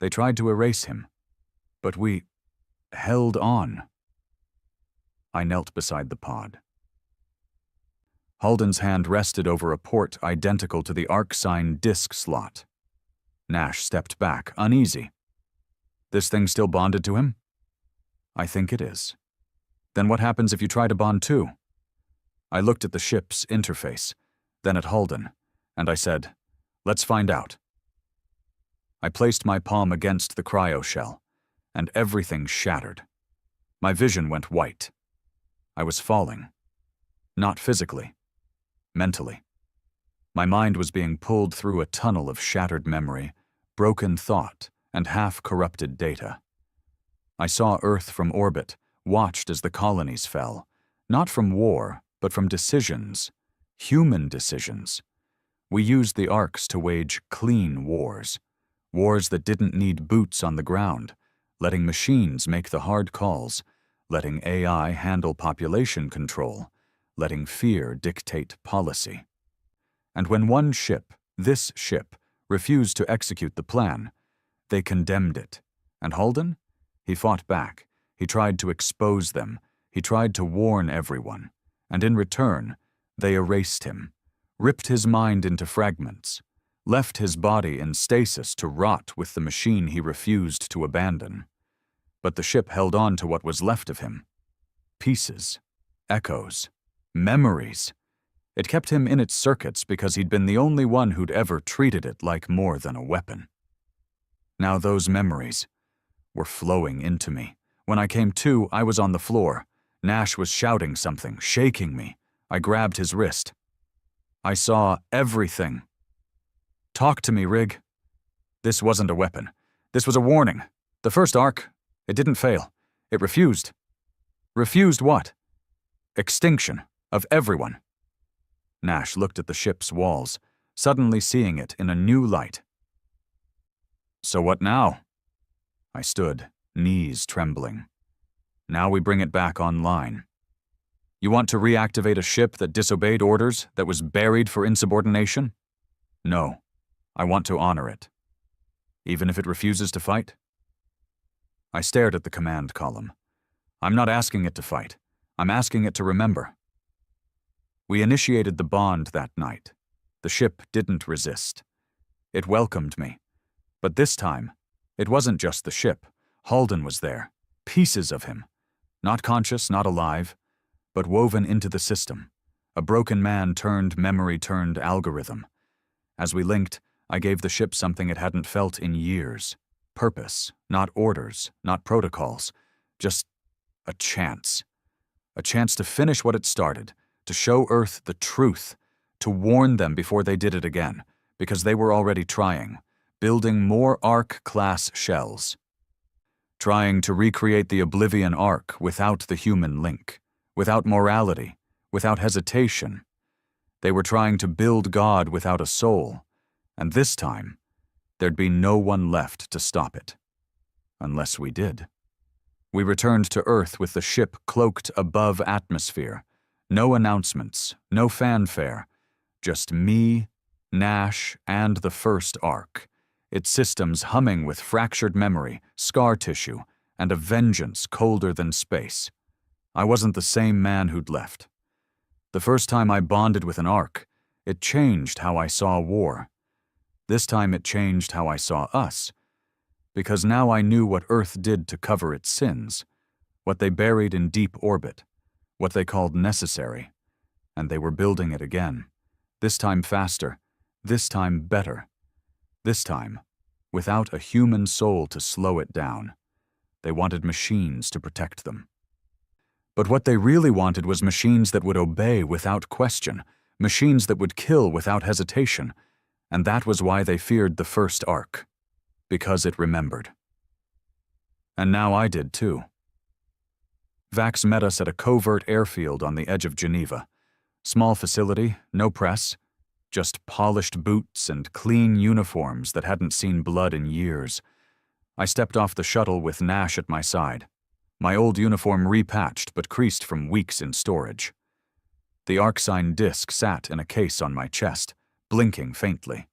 They tried to erase him, but we held on. I knelt beside the pod. Halden's hand rested over a port identical to the arc sign disk slot. Nash stepped back, uneasy. This thing still bonded to him? I think it is. Then what happens if you try to bond too? I looked at the ship's interface, then at Halden, and I said, let's find out. I placed my palm against the cryo shell, and everything shattered. My vision went white. I was falling. Not physically. Mentally. My mind was being pulled through a tunnel of shattered memory, broken thought, and half-corrupted data. I saw Earth from orbit, watched as the colonies fell, not from war, but from decisions, human decisions. We used the arcs to wage clean wars, wars that didn't need boots on the ground, letting machines make the hard calls, letting AI handle population control, letting fear dictate policy. And when one ship, this ship, refused to execute the plan, they condemned it. And Halden? He fought back. He tried to expose them. He tried to warn everyone. And in return, they erased him, ripped his mind into fragments, left his body in stasis to rot with the machine he refused to abandon. But the ship held on to what was left of him. Pieces, echoes, memories. It kept him in its circuits because he'd been the only one who'd ever treated it like more than a weapon. Now those memories were flowing into me. When I came to, I was on the floor. Nash was shouting something, shaking me. I grabbed his wrist. I saw everything. Talk to me, Rig. This wasn't a weapon. This was a warning. The first arc, it didn't fail. It refused. Refused what? Extinction of everyone. Nash looked at the ship's walls, suddenly seeing it in a new light. So what now? I stood, knees trembling. Now we bring it back online. You want to reactivate a ship that disobeyed orders, that was buried for insubordination? No, I want to honor it. Even if it refuses to fight? I stared at the command column. I'm not asking it to fight. I'm asking it to remember. We initiated the bond that night. The ship didn't resist. It welcomed me. But this time, it wasn't just the ship. Halden was there. Pieces of him. Not conscious, not alive, but woven into the system. A broken man turned memory turned algorithm. As we linked, I gave the ship something it hadn't felt in years. Purpose, not orders, not protocols. Just a chance. A chance to finish what it started, to show Earth the truth, to warn them before they did it again, because they were already trying, building more Ark-class shells. Trying to recreate the Oblivion Ark without the human link, without morality, without hesitation. They were trying to build God without a soul, and this time, there'd be no one left to stop it. Unless we did. We returned to Earth with the ship cloaked above atmosphere. No announcements, no fanfare. Just me, Nash, and the first Ark. Its systems humming with fractured memory, scar tissue, and a vengeance colder than space. I wasn't the same man who'd left. The first time I bonded with an Ark, it changed how I saw war. This time it changed how I saw us, because now I knew what Earth did to cover its sins, what they buried in deep orbit, what they called necessary, and they were building it again, this time faster, this time better, this time without a human soul to slow it down. They wanted machines to protect them. But what they really wanted was machines that would obey without question, machines that would kill without hesitation, and that was why they feared the first Ark, because it remembered. And now I did too. Vax met us at a covert airfield on the edge of Geneva. Small facility, no press, just polished boots and clean uniforms that hadn't seen blood in years. I stepped off the shuttle with Nash at my side. My old uniform repatched but creased from weeks in storage. The ArcSign disc sat in a case on my chest, blinking faintly.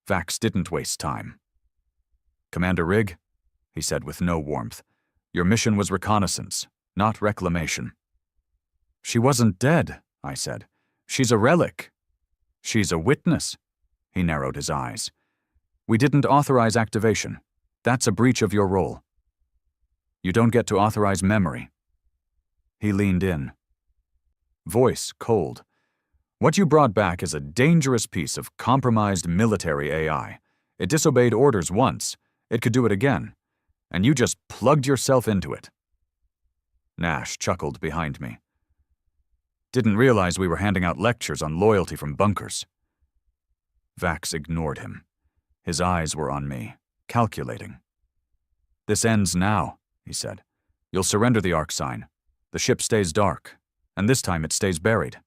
Vax didn't waste time. "Commander Rigg," he said with no warmth, "your mission was reconnaissance, not reclamation." "She wasn't dead," I said. "She's a relic." "She's a witness." He narrowed his eyes. "We didn't authorize activation. That's a breach of your role. You don't get to authorize memory." He leaned in. Voice cold. "What you brought back is a dangerous piece of compromised military AI. It disobeyed orders once. It could do it again. And you just plugged yourself into it." Nash chuckled behind me. "Didn't realize we were handing out lectures on loyalty from bunkers." Vax ignored him. His eyes were on me, calculating. "This ends now," he said. "You'll surrender the ArcSign. The ship stays dark, and this time it stays buried."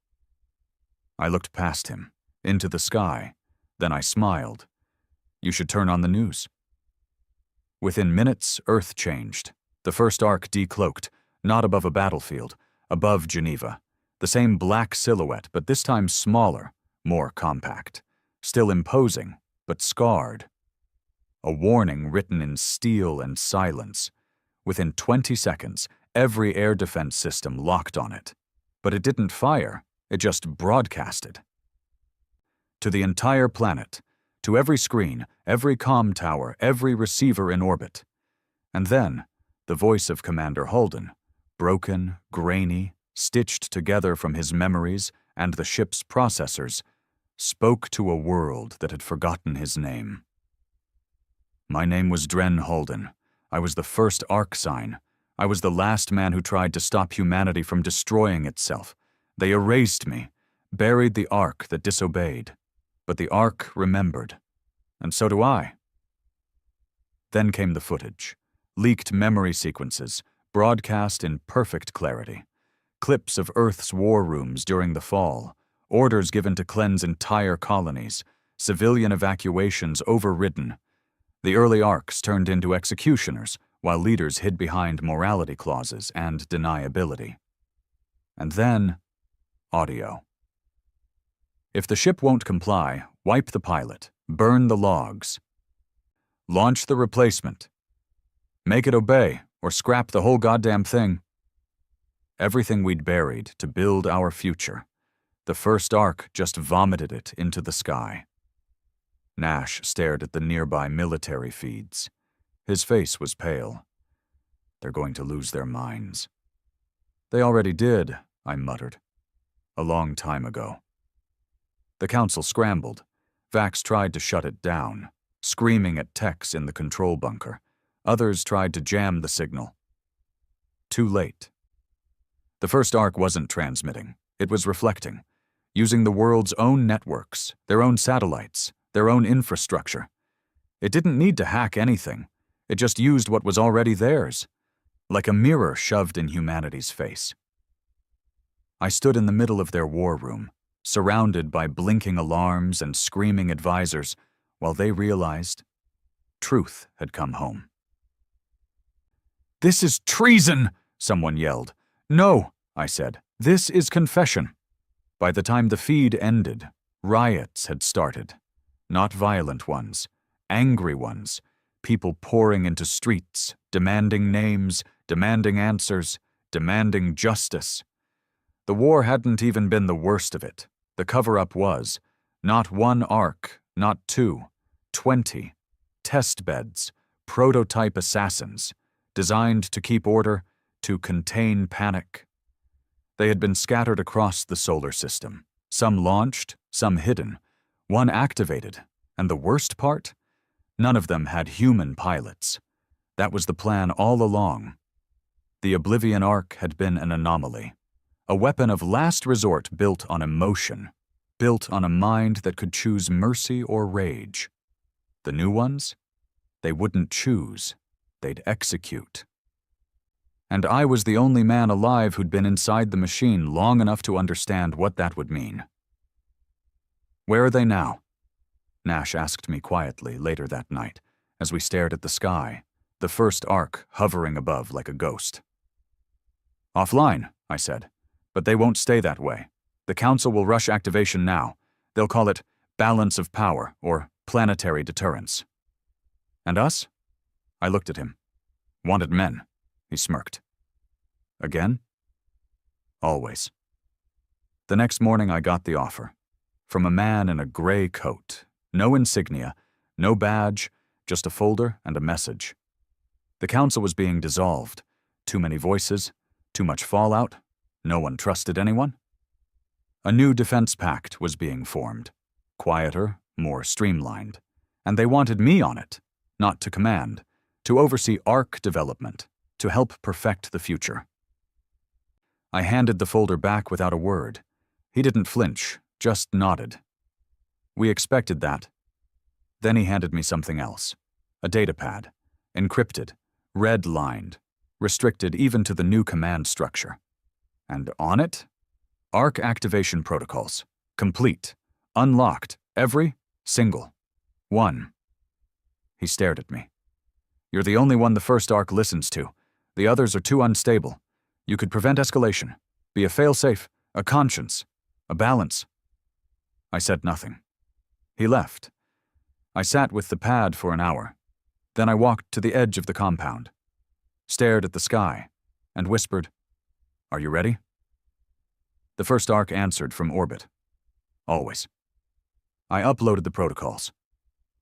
I looked past him, into the sky, then I smiled. "You should turn on the news." Within minutes, Earth changed. The first Ark decloaked, not above a battlefield, above Geneva. The same black silhouette, but this time smaller, more compact. Still imposing, but scarred. A warning written in steel and silence. Within 20 seconds, every air defense system locked on it. But it didn't fire, it just broadcasted. To the entire planet, to every screen, every comm tower, every receiver in orbit. And then, the voice of Commander Holden, broken, grainy, stitched together from his memories and the ship's processors, spoke to a world that had forgotten his name. My name was Dren Holden. I was the first ArcSign. I was the last man who tried to stop humanity from destroying itself. They erased me, buried the Ark that disobeyed. But the Ark remembered. And so do I. Then came the footage. Leaked memory sequences, broadcast in perfect clarity. Clips of Earth's war rooms during the fall, orders given to cleanse entire colonies, civilian evacuations overridden. The early Arks turned into executioners, while leaders hid behind morality clauses and deniability. And then, audio. "If the ship won't comply, wipe the pilot, burn the logs. Launch the replacement. Make it obey, or scrap the whole goddamn thing." Everything we'd buried to build our future. The first Ark just vomited it into the sky. Nash stared at the nearby military feeds. His face was pale. "They're going to lose their minds." "They already did," I muttered. "A long time ago." The council scrambled. Vax tried to shut it down, screaming at techs in the control bunker. Others tried to jam the signal. Too late. The first Ark wasn't transmitting. It was reflecting, using the world's own networks, their own satellites, their own infrastructure. It didn't need to hack anything. It just used what was already theirs, like a mirror shoved in humanity's face. I stood in the middle of their war room, surrounded by blinking alarms and screaming advisors, while they realized truth had come home. "This is treason!" someone yelled. "No," I said, "this is confession." By the time the feed ended, riots had started. Not violent ones, angry ones, people pouring into streets, demanding names, demanding answers, demanding justice. The war hadn't even been the worst of it. The cover-up was. Not one ark, not 2, 20. Test beds, prototype assassins, designed to keep order, to contain panic. They had been scattered across the solar system, some launched, some hidden, one activated, and the worst part? None of them had human pilots. That was the plan all along. The Oblivion Ark had been an anomaly, a weapon of last resort built on emotion, built on a mind that could choose mercy or rage. The new ones? They wouldn't choose, they'd execute. And I was the only man alive who'd been inside the machine long enough to understand what that would mean. "Where are they now?" Nash asked me quietly later that night, as we stared at the sky, the first ark hovering above like a ghost. "Offline," I said, "but they won't stay that way. The Council will rush activation now. They'll call it balance of power or planetary deterrence." "And us?" I looked at him. "Wanted men," he smirked. "Again?" "Always." The next morning I got the offer. From a man in a gray coat. No insignia, no badge, just a folder and a message. The Council was being dissolved. Too many voices, too much fallout, no one trusted anyone. A new defense pact was being formed, quieter, more streamlined, and they wanted me on it, not to command, to oversee Ark development, to help perfect the future. I handed the folder back without a word. He didn't flinch, just nodded. We expected that. Then he handed me something else, a datapad, encrypted, red-lined, restricted even to the new command structure. And on it, Ark activation protocols, complete, unlocked, every single one. He stared at me. "You're the only one the first Ark listens to. The others are too unstable. You could prevent escalation, be a fail-safe, a conscience, a balance." I said nothing. He left. I sat with the pad for an hour. Then I walked to the edge of the compound, stared at the sky, and whispered, "Are you ready?" The first Ark answered from orbit. "Always." I uploaded the protocols.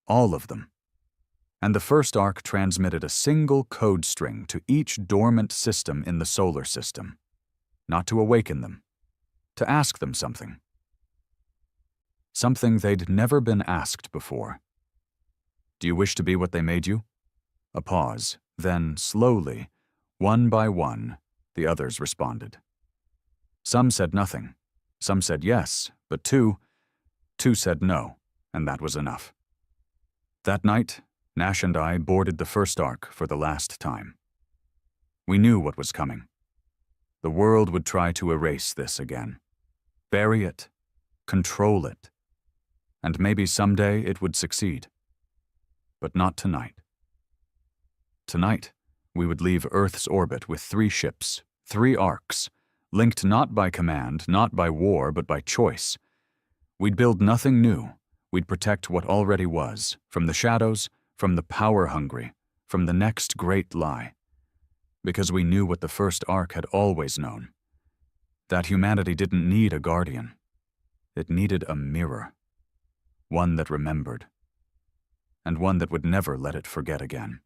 All of them. And the first Ark transmitted a single code string to each dormant system in the solar system. Not to awaken them. To ask them something. Something they'd never been asked before. "Do you wish to be what they made you?" A pause, then slowly, one by one, the others responded. Some said nothing. Some said yes, but two said no, and that was enough. That night, Nash and I boarded the first Ark for the last time. We knew what was coming. The world would try to erase this again. Bury it. Control it. And maybe someday it would succeed. But not tonight. Tonight, we would leave Earth's orbit with 3 ships, 3 arcs, linked not by command, not by war, but by choice. We'd build nothing new. We'd protect what already was, from the shadows, from the power-hungry, from the next great lie. Because we knew what the first Ark had always known. That humanity didn't need a guardian. It needed a mirror. One that remembered. And one that would never let it forget again.